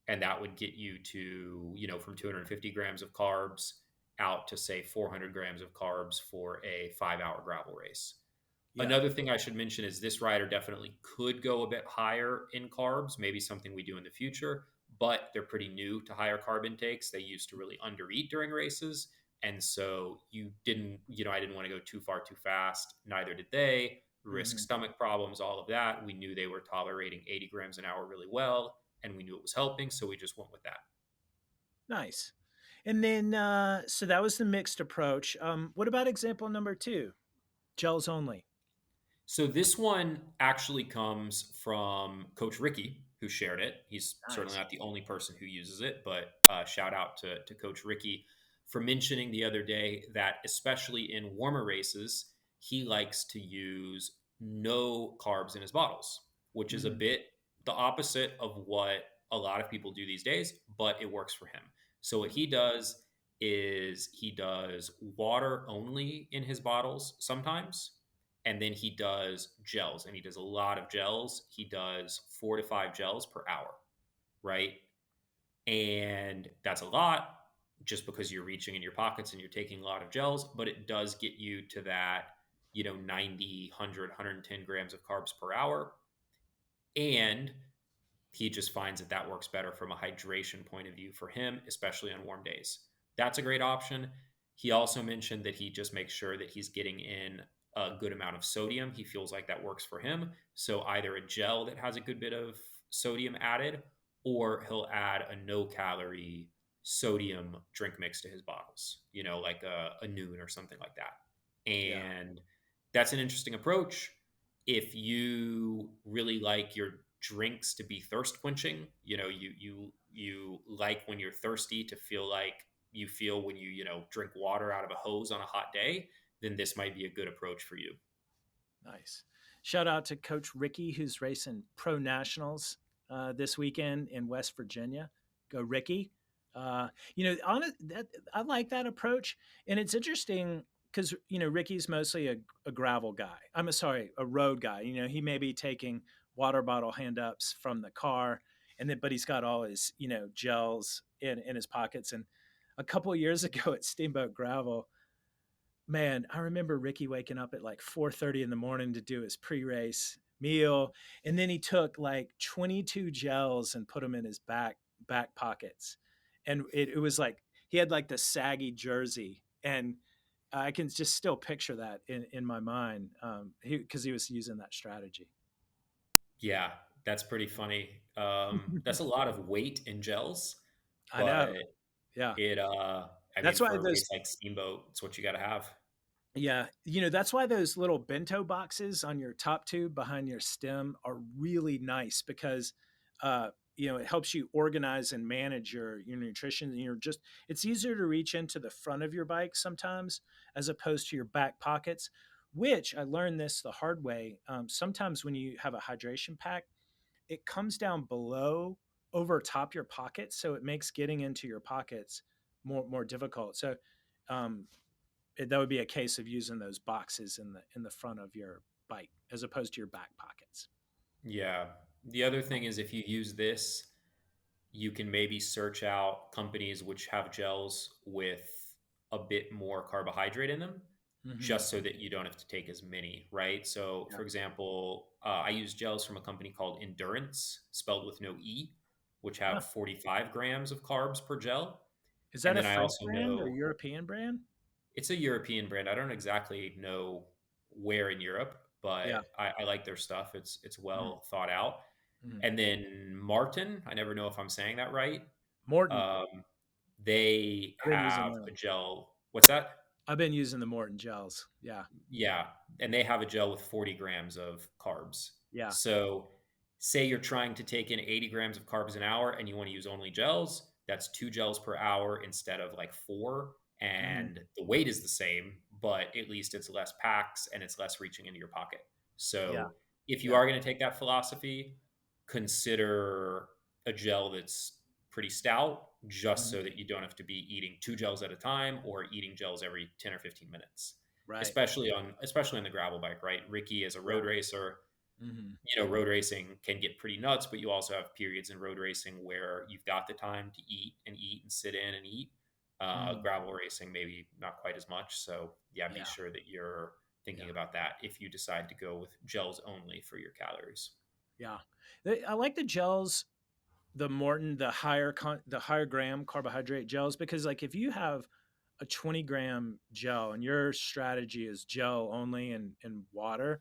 And that would get you to, from 250 grams of carbs out to say 400 grams of carbs for a 5 hour gravel race. Yeah. Another thing I should mention is this rider definitely could go a bit higher in carbs, maybe something we do in the future, but they're pretty new to higher carb intakes. They used to really undereat during races. And so I didn't want to go too far too fast. Neither did they. Risk hmm stomach problems, all of that. We knew they were tolerating 80 grams an hour really well, and we knew it was helping. So we just went with that. Nice. And then, so that was the mixed approach. What about example number two? Gels only. So this one actually comes from Coach Ricky, who shared it. He's certainly Nice. not the only person who uses it, but shout out to Coach Ricky for mentioning the other day that, especially in warmer races, he likes to use no carbs in his bottles, which is a hmm bit the opposite of what a lot of people do these days, but it works for him. So what he does is he does water only in his bottles sometimes, and then he does gels, and he does a lot of gels. He does 4 to 5 gels per hour, right? And that's a lot just because you're reaching in your pockets and you're taking a lot of gels, but it does get you to that, 90, 100, 110 grams of carbs per hour. And he just finds that that works better from a hydration point of view for him, especially on warm days. That's a great option. He also mentioned that he just makes sure that he's getting in a good amount of sodium. He feels like that works for him. So either a gel that has a good bit of sodium added, or he'll add a no calorie sodium drink mix to his bottles, like a noon or something like that. Yeah. And that's an interesting approach. If you really like your drinks to be thirst quenching, you like when you're thirsty to feel like you feel when you drink water out of a hose on a hot day, then this might be a good approach for you. Nice. Shout out to Coach Ricky, who's racing pro nationals this weekend in West Virginia. Go Ricky. On that, I like that approach, and it's interesting because Ricky's mostly a gravel guy. Sorry, a road guy. He may be taking water bottle hand ups from the car, but he's got all his gels in his pockets. And a couple of years ago at Steamboat Gravel, man, I remember Ricky waking up at like 4:30 in the morning to do his pre-race meal, and then he took like 22 gels and put them in his back pockets, and it was like he he had like the saggy jersey, and I can just still picture that in my mind, because he was using that strategy. Yeah, that's pretty funny. That's a lot of weight in gels, I but know. Yeah. it I mean That's why for a those race like Steamboat, it's what you got to have. Yeah, that's why those little bento boxes on your top tube behind your stem are really nice because it helps you organize and manage your nutrition. And it's easier to reach into the front of your bike sometimes as opposed to your back pockets, which I learned this the hard way. Sometimes when you have a hydration pack, it comes down below over top your pockets, so it makes getting into your pockets more difficult. So um, that would be a case of using those boxes in the front of your bike as opposed to your back pockets. Yeah. The other thing is if you use this, you can maybe search out companies which have gels with a bit more carbohydrate in them, Hmm. just so that you don't have to take as many, right? So, Yeah. for example, I use gels from a company called Endurance, spelled with no E, which Huh. have 45 grams of carbs per gel. Is And that a then I French also brand or know European brand? it's a European brand. I don't exactly know where in Europe, Yeah. but I like their stuff. It's Hmm. well thought out. Hmm. And then Martin, I never know if I'm saying that right. Morton. Um, they I've been using have a them. gel. What's that? I've been using the Morton gels. Yeah. Yeah, and they have a gel with 40 grams of carbs. Yeah. So, say you're trying to take in 80 grams of carbs an hour and you want to use only gels, that's 2 gels per hour instead of like four. Hmm. And the weight is the same, but at least it's less packs and it's less reaching into your pocket. Yeah. So, if you Yeah. are going to take that philosophy, consider a gel that's pretty stout, just Hmm. so that you don't have to be eating 2 gels at a time or eating gels every 10 or 15 minutes, Right. especially on the gravel bike, right? Ricky as a Yeah. road racer, Hmm. road racing can get pretty nuts, but you also have periods in road racing where you've got the time to eat and sit in and eat. Hmm. Gravel racing maybe not quite as much. So yeah, be Yeah. sure that you're thinking Yeah. about that if you decide to go with gels only for your calories. Yeah. I like the gels, the Morton, the higher gram carbohydrate gels, because like if you have a 20-gram gel and your strategy is gel only and water,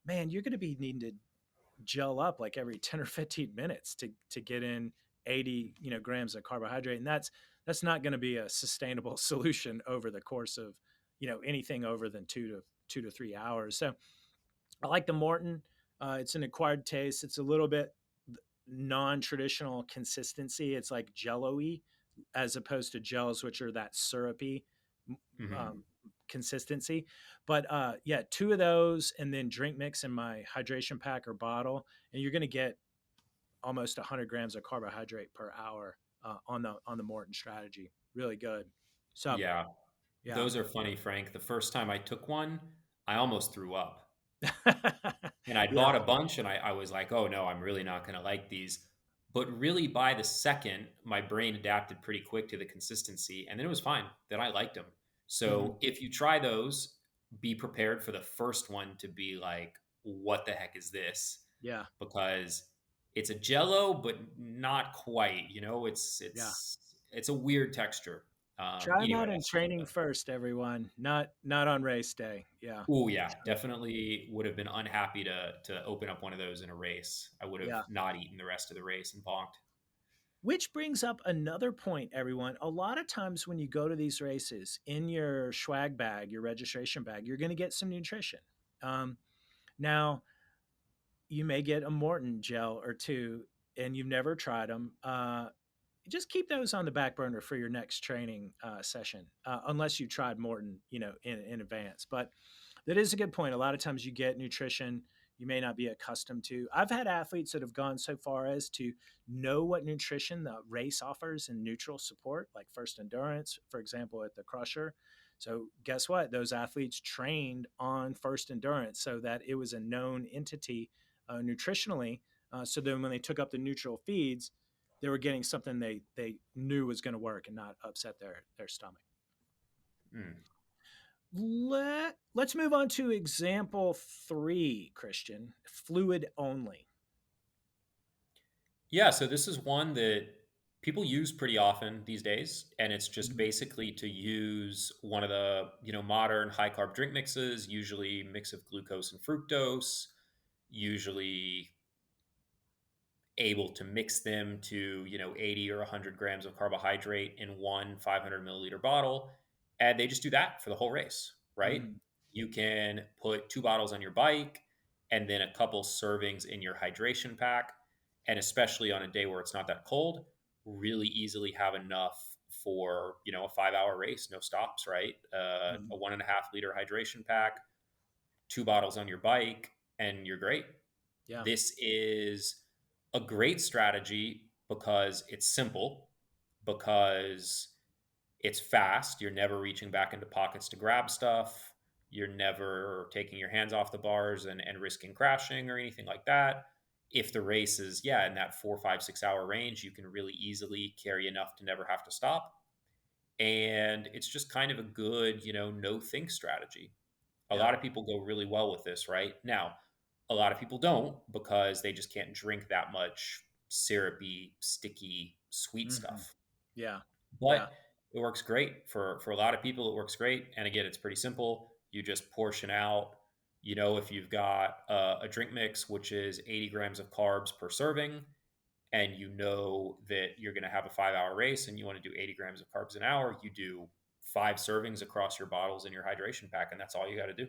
man, you're going to be needing to gel up like every 10 or 15 minutes to get in 80 grams of carbohydrate, and that's not going to be a sustainable solution over the course of anything over than 2 to 3 hours. So I like the Morton. It's an acquired taste. It's a little bit non-traditional consistency. It's like jello-y as opposed to gels, which are that syrupy Hmm. um, consistency. But yeah, two of those, and then drink mix in my hydration pack or bottle, and you're going to get almost 100 grams of carbohydrate per hour on the Morton strategy. Really good. So Yeah, yeah, those are funny, Frank. The first time I took one, I almost threw up. And I yeah, bought a bunch and I was like, oh no, I'm really not going to like these. But really, by the second, my brain adapted pretty quick to the consistency and then it was fine. Then I liked them. mhm, So if you try those, be prepared for the first one to be like, what the heck is this? yeah, Because it's a jello, but not quite. It's yeah. it's a weird texture. Try them Anyway, out in that's just training first, everyone. Not on race day. Yeah, Oh for yeah, sure. definitely would have been unhappy to open up one of those in a race. I would have Yeah. not eaten the rest of the race and bonked. Which brings up another point, everyone. A lot of times when you go to these races, in your swag bag, your registration bag, you're going to get some nutrition. Um, Now, you may get a Morton gel or two, and you've never tried them. Just keep those on the back burner for your next training session, unless you tried Morton, in advance. But that is a good point. A lot of times you get nutrition you may not be accustomed to. I've had athletes that have gone so far as to know what nutrition the race offers in neutral support, like first endurance, for example, at the Crusher. So, guess what? Those athletes trained on first endurance so that it was a known entity nutritionally. So then when they took up the neutral feeds, they were getting something they knew was going to work and not upset their stomach. Mm. Let's move on to example 3, Christian. Fluid only. Yeah, so this is one that people use pretty often these days, and it's just Mhm, basically to use one of the modern high carb drink mixes, usually mix of glucose and fructose, usually able to mix them to 80 or 100 grams of carbohydrate in one 500 milliliter bottle, and they just do that for the whole race, right? mhm, You can put two bottles on your bike and then a couple servings in your hydration pack, and especially on a day where it's not that cold, really easily have enough for a 5 hour race, no stops, right? mhm. A 1.5 liter hydration pack, two bottles on your bike, and you're great. Yeah. This is a great strategy because it's simple, because it's fast. You're never reaching back into pockets to grab stuff. You're never taking your hands off the bars and risking crashing or anything like that. If the race is, yeah, in that 4, 5, 6 hour range, you can really easily carry enough to never have to stop. And it's just kind of a good, no think strategy. A Yeah. lot of people go really well with this, right? Now, a lot of people don't because they just can't drink that much syrupy, sticky, sweet Mhm. stuff. Yeah. Yeah. But it works great for a lot of people. It works great, and again, it's pretty simple. You just portion out. If you've got a drink mix, which is 80 grams of carbs per serving, and you know that you're going to have a 5 hour race and you want to do 80 grams of carbs an hour, you do five servings across your bottles in your hydration pack, and that's all you got to do.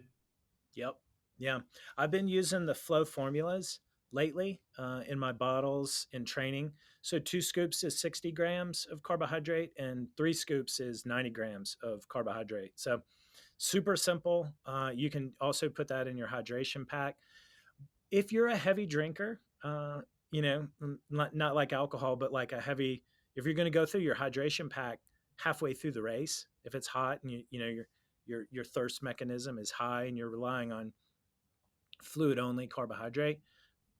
Yep. Yeah. I've been using the flow formulas lately in my bottles in training. So 2 scoops is 60 grams of carbohydrate, and 3 scoops is 90 grams of carbohydrate. So super simple. You can also put that in your hydration pack. If you're a heavy drinker, not like alcohol, but like a heavy, if you're going to go through your hydration pack halfway through the race, if it's hot and your thirst mechanism is high and you're relying on fluid only carbohydrate,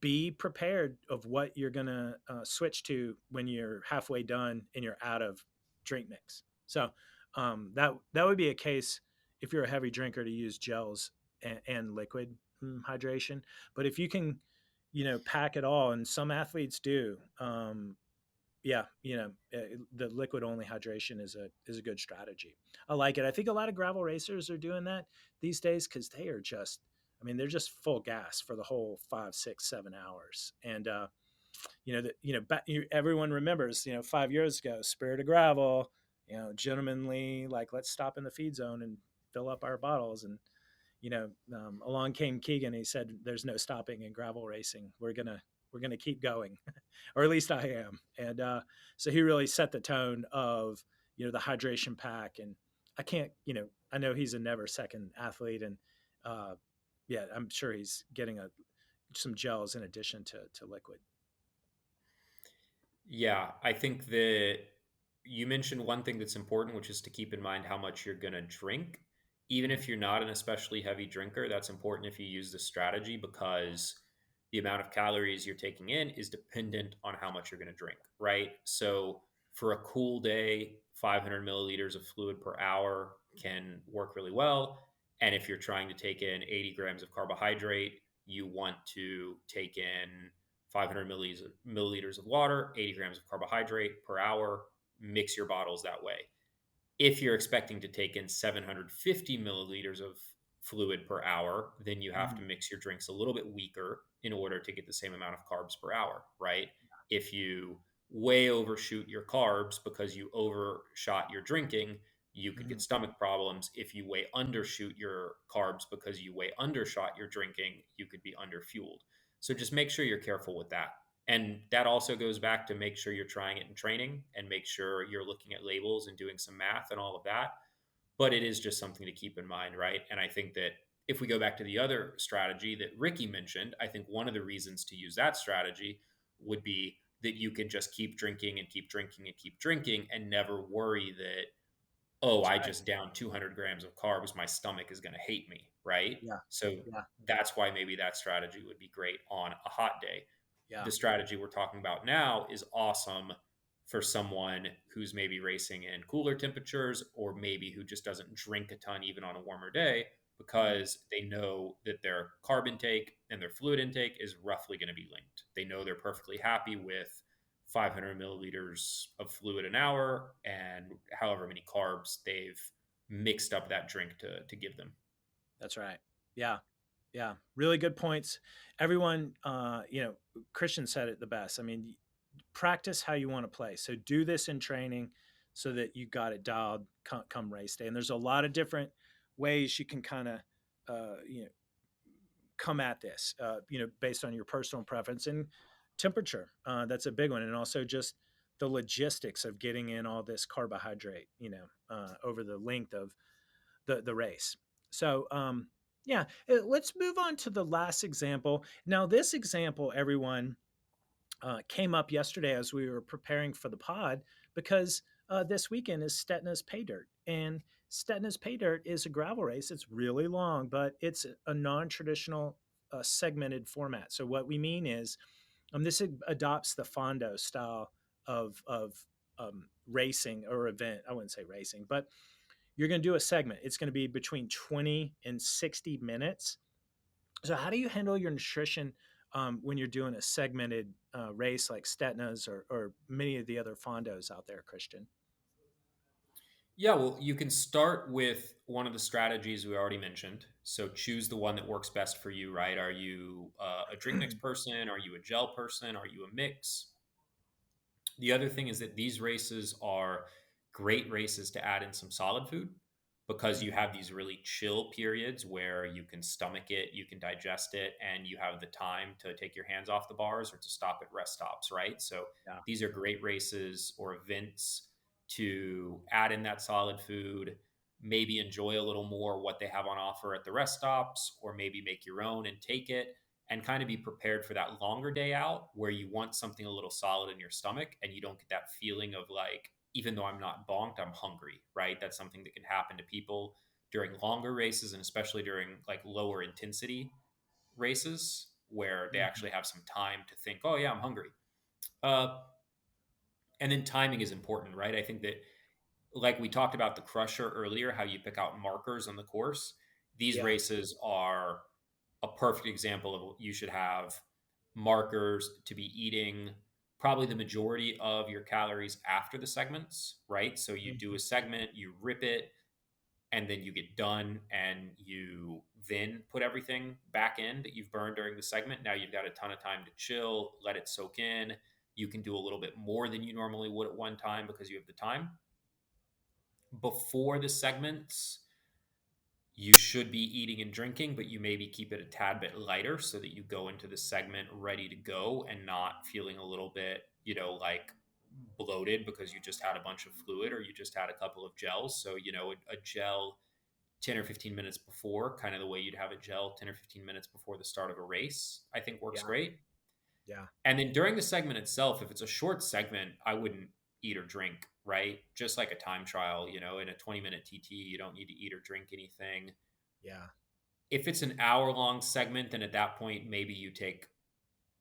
be prepared of what you're going to switch to when you're halfway done and you're out of drink mix. So that would be a case if you're a heavy drinker to use gels and liquid hydration. But if you can, pack it all, and some athletes do, yeah, the liquid only hydration is a good strategy. I like it. I think a lot of gravel racers are doing that these days because they are just, I mean, they're just full gas for the whole 5, 6, 7 hours. And everyone remembers, 5 years ago, Spirit of Gravel, gentlemanly, like let's stop in the feed zone and fill up our bottles. And along came Keegan. He said, "There's no stopping in gravel racing. We're gonna keep going." Or at least I am. And so he really set the tone of the hydration pack. And I can't, I know he's a never second athlete, and uh, yeah, I'm sure he's getting some gels in addition to liquid. Yeah, I think that you mentioned one thing that's important, which is to keep in mind how much you're going to drink. Even Mhm. if you're not an especially heavy drinker, that's important if you use this strategy because the amount of calories you're taking in is dependent on how much you're going to drink, right? So for a cool day, 500 milliliters of fluid per hour can work really well. And if you're trying to take in 80 grams of carbohydrate, you want to take in 500 milliliters of water, 80 grams of carbohydrate per hour, mix your bottles that way. If you're expecting to take in 750 milliliters of fluid per hour, then you have to Mhm. mix your drinks a little bit weaker in order to get the same amount of carbs per hour, right? If you way overshoot your carbs because you overshot your drinking, you could get Mhm. stomach problems. If you way undershoot your carbs because you way undershot your drinking, you could be underfueled. So just make sure you're careful with that. And that also goes back to make sure you're trying it in training and make sure you're looking at labels and doing some math and all of that. But it is just something to keep in mind, right? And I think that if we go back to the other strategy that Ricky mentioned, I think one of the reasons to use that strategy would be that you can just keep drinking and keep drinking and keep drinking and never worry that, oh, That's I right. just down 200 grams of carbs, my stomach is going to hate me, right? Yeah. So Yeah. that's why maybe that strategy would be great on a hot day. Yeah. The strategy we're talking about now is awesome for someone who's maybe racing in cooler temperatures or maybe who just doesn't drink a ton even on a warmer day Mhm. because they know that their carb intake and their fluid intake is roughly going to be linked. They know they're perfectly happy with 500 milliliters of fluid an hour and however many carbs they've mixed up that drink to give them. That's right. Yeah. Yeah. Really good points. Everyone, Christian said it the best. I mean, practice how you want to play. So do this in training so that you got it dialed come race day. And there's a lot of different ways you can kind of, uh, you know, come at this, based on your personal preference and temperature. That's a big one. And also just the logistics of getting in all this carbohydrate, over the length of the race. So, yeah, let's move on to the last example. Now, this example, everyone, came up yesterday as we were preparing for the pod because this weekend is Stetna's Pay Dirt. And Stetna's Pay Dirt is a gravel race. It's really long, but it's a non traditional segmented format. So, what we mean is this adopts the Fondo style of racing or event. I wouldn't say racing, but you're going to do a segment. It's going to be between 20 and 60 minutes. So, how do you handle your nutrition when you're doing a segmented race like Stetna's or many of the other Fondos out there, Christian? Yeah, well, you can start with one of the strategies we already mentioned. So choose the one that works best for you, right? Are you a drink mix person? Are you a gel person? Are you a mix? The other thing is that these races are great races to add in some solid food because you Mhm. have these really chill periods where you can stomach it, you can digest it, and you have the time to take your hands off the bars or to stop at rest stops, right? So Yeah. these are great races or events to add in that solid food, maybe enjoy a little more what they have on offer at the rest stops, or maybe make your own and take it and kind of be prepared for that longer day out where you want something a little solid in your stomach and you don't get that feeling of like, even though I'm not bonked, I'm hungry, right? That's something that can happen to people during longer races and especially during like lower intensity races where they Mhm. actually have some time to think, oh, yeah, I'm hungry. Uh, and then timing is important, right? I think that, like we talked about the crusher earlier, how you pick out markers on the course, these Yeah. races are a perfect example of you should have markers to be eating probably the majority of your calories after the segments, right? So you do Mhm. a segment, you rip it, and then you get done and you then put everything back in that you've burned during the segment. Now you've got a ton of time to chill, let it soak in. You can do a little bit more than you normally would at one time because you have the time. Before the segments, you should be eating and drinking, but you maybe keep it a tad bit lighter so that you go into the segment ready to go and not feeling a little bit, like bloated because you just had a bunch of fluid or you just had a couple of gels. So, a gel 10 or 15 minutes before, kind of the way you'd have a gel 10 or 15 minutes before the start of a race, I think works Yeah. great. Yeah. And then during the segment itself, if it's a short segment, I wouldn't eat or drink, right? Just like a time trial, in a 20-minute TT, you don't need to eat or drink anything. Yeah. If it's an hour long segment, then at that point, maybe you take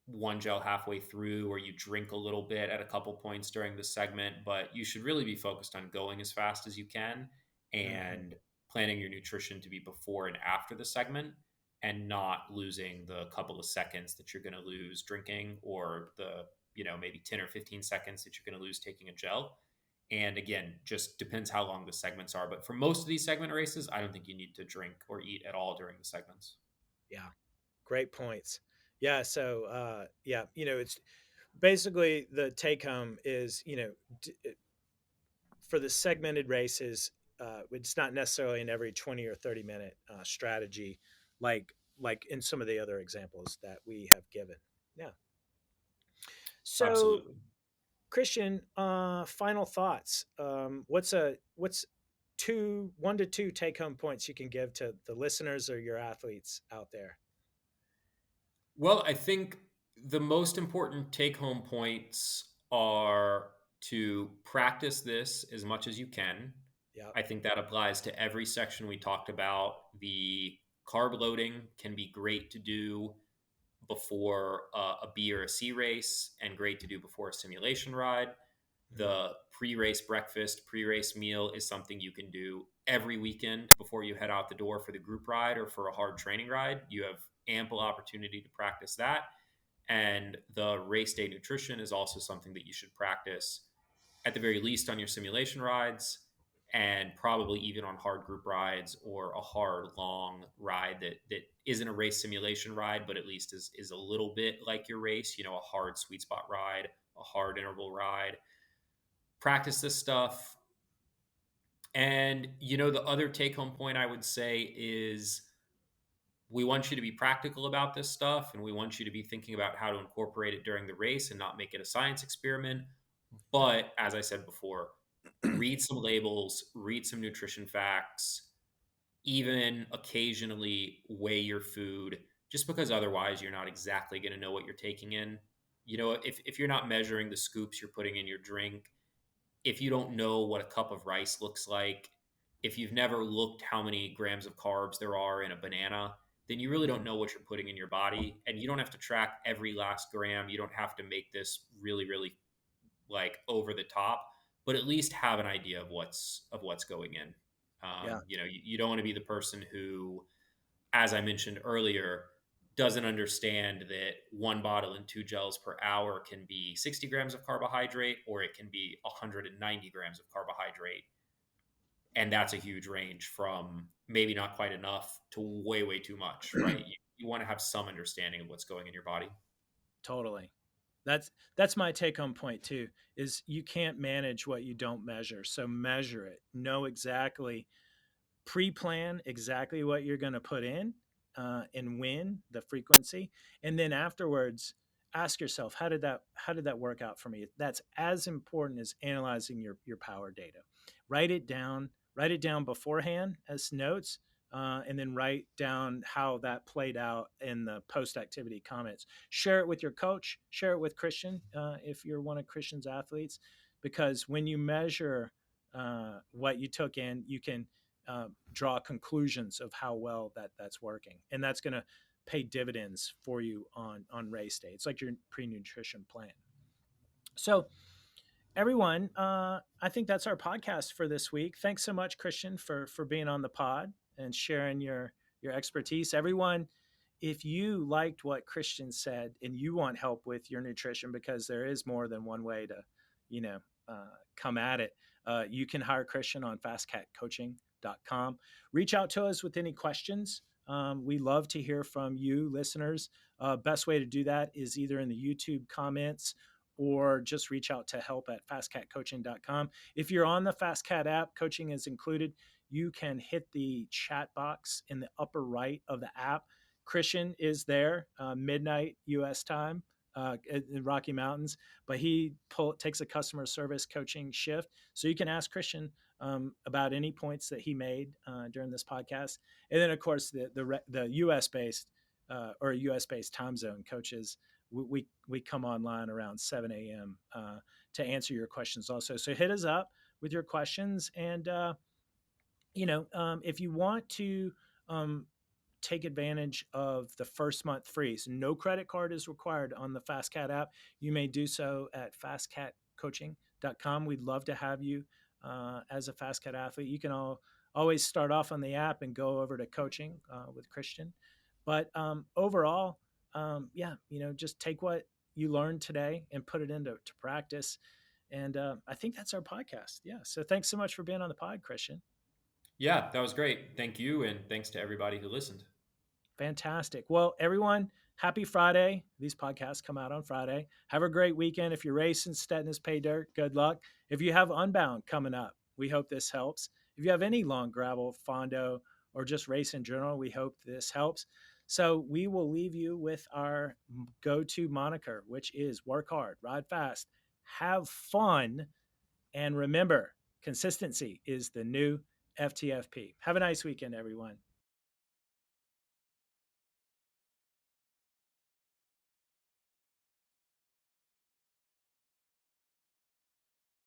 one gel halfway through or you drink a little bit at a couple points during the segment, but you should really be focused on going as fast as you can Mhm. and planning your nutrition to be before and after the segment and not losing the couple of seconds that you're going to lose drinking or the, maybe 10 or 15 seconds that you're going to lose taking a gel. And again, just depends how long the segments are. But for most of these segment races, I don't think you need to drink or eat at all during the segments. Yeah. Great points. Yeah. So, yeah, it's basically the take home is, for the segmented races, it's not necessarily in every 20 or 30-minute strategy like in some of the other examples that we have given. Yeah. So, Absolutely. Christian, final thoughts. What's two, 1 to 2 take home points you can give to the listeners or your athletes out there? Well, I think the most important take home points are to practice this as much as you can. Yeah. I think that applies to every section we talked about. The carb loading can be great to do before a B or a C race and great to do before a simulation ride. Mhm. The pre race breakfast, pre race meal is something you can do every weekend before you head out the door for the group ride or for a hard training ride. You have ample opportunity to practice that. And the race day nutrition is also something that you should practice at the very least on your simulation rides, and probably even on hard group rides or a hard long ride that isn't a race simulation ride, but at least is a little bit like your race, a hard sweet spot ride, a hard interval ride. Practice this stuff. And the other take home point I would say is we want you to be practical about this stuff, and we want you to be thinking about how to incorporate it during the race and not make it a science experiment. But as I said before, read some labels, read some nutrition facts, even occasionally weigh your food, just because otherwise you're not exactly going to know what you're taking in. If you're not measuring the scoops you're putting in your drink, if you don't know what a cup of rice looks like, if you've never looked how many grams of carbs there are in a banana, then you really don't Mhm. know what you're putting in your body. And you don't have to track every last gram. You don't have to make this really, really like over the top, but at least have an idea of what's going in. Yeah, You don't want to be the person who, as I mentioned earlier, doesn't understand that one bottle and two gels per hour can be 60 grams of carbohydrate or it can be 190 grams of carbohydrate. And that's a huge range from maybe not quite enough to way, way too much, right? You want to have some understanding of what's going in your body. totally. That's my take home point too, is you can't manage what you don't measure. So measure it. Know exactly, pre-plan exactly what you're going to put in, and when, the frequency, and then afterwards ask yourself, how did that work out for me? That's as important as analyzing your power data. Write it down beforehand as notes, and then write down how that played out in the post activity comments. Share it with your coach, share it with Christian, if you're one of Christian's athletes, because when you measure what you took in, you can draw conclusions of how well that's working, and that's going to pay dividends for you on race day. It's like your pre-nutrition plan. So everyone, I think that's our podcast for this week. Thanks so much, Christian, for being on the pod and sharing your expertise. Everyone, if you liked what Christian said and you want help with your nutrition, because there is more than one way to, you know, come at it, you can hire Christian on FasCatCoaching.com. Reach out to us with any questions. We love to hear from you, listeners. Best way to do that is either in the YouTube comments or just reach out to help@fastcatcoaching.com. If you're on the FastCat app, coaching is included. You can hit the chat box in the upper right of the app. Christian is there, midnight US time, in Rocky Mountains, but he takes a customer service coaching shift. So you can ask Christian about any points that he made during this podcast. And then, of course, the US based or US based time zone coaches, we come online around 7 a.m. To answer your questions also. So hit us up with your questions. And, if you want to um, take advantage of the first month free, so no credit card is required on the FastCat app, you may do so at fastcatcoaching.com. We'd love to have you as a FastCat athlete. You can always start off on the app and go over to coaching with Christian. But overall, yeah, just take what you learned today and put it into practice. And I think that's our podcast. Yeah. So thanks so much for being on the pod, Christian. Yeah, that was great. Thank you. And thanks to everybody who listened. Fantastic. Well, everyone, happy Friday. These podcasts come out on Friday. Have a great weekend. If you're racing Stetness Pay Dirt, good luck. If you have Unbound coming up, we hope this helps. If you have any long gravel, Fondo, or just race in general, we hope this helps. So we will leave you with our go-to moniker, which is work hard, ride fast, have fun, and remember, consistency is the new FTFP. Have a nice weekend, everyone.